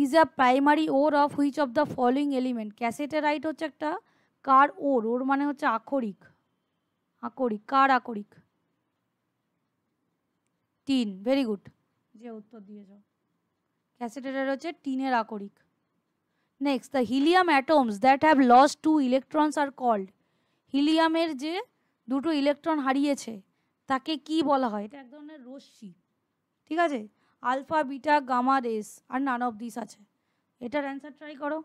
Speaker 1: is a primary ore of which of the following element? Cassiterite হচ্ছে একটা কার ওর? ওর মানে হচ্ছে আকরিক, আকরিক কার আকরিক? টিন, ভেরি গুড, যে উত্তর দিয়েছ। ক্যাসেটেরাইট হচ্ছে টিনের আকরিক। Next, the helium atoms that have lost 2 electrons are called? হিলিয়ামের যে দুটো ইলেকট্রন হারিয়েছে তাকে কি বলা হয়? এটা এক ধরনের রশ্মি। ঠিক আছে, আলফা বিটা গামা রেস আর নান অফ দিস আছে। এটার অ্যান্সার ট্রাই করো।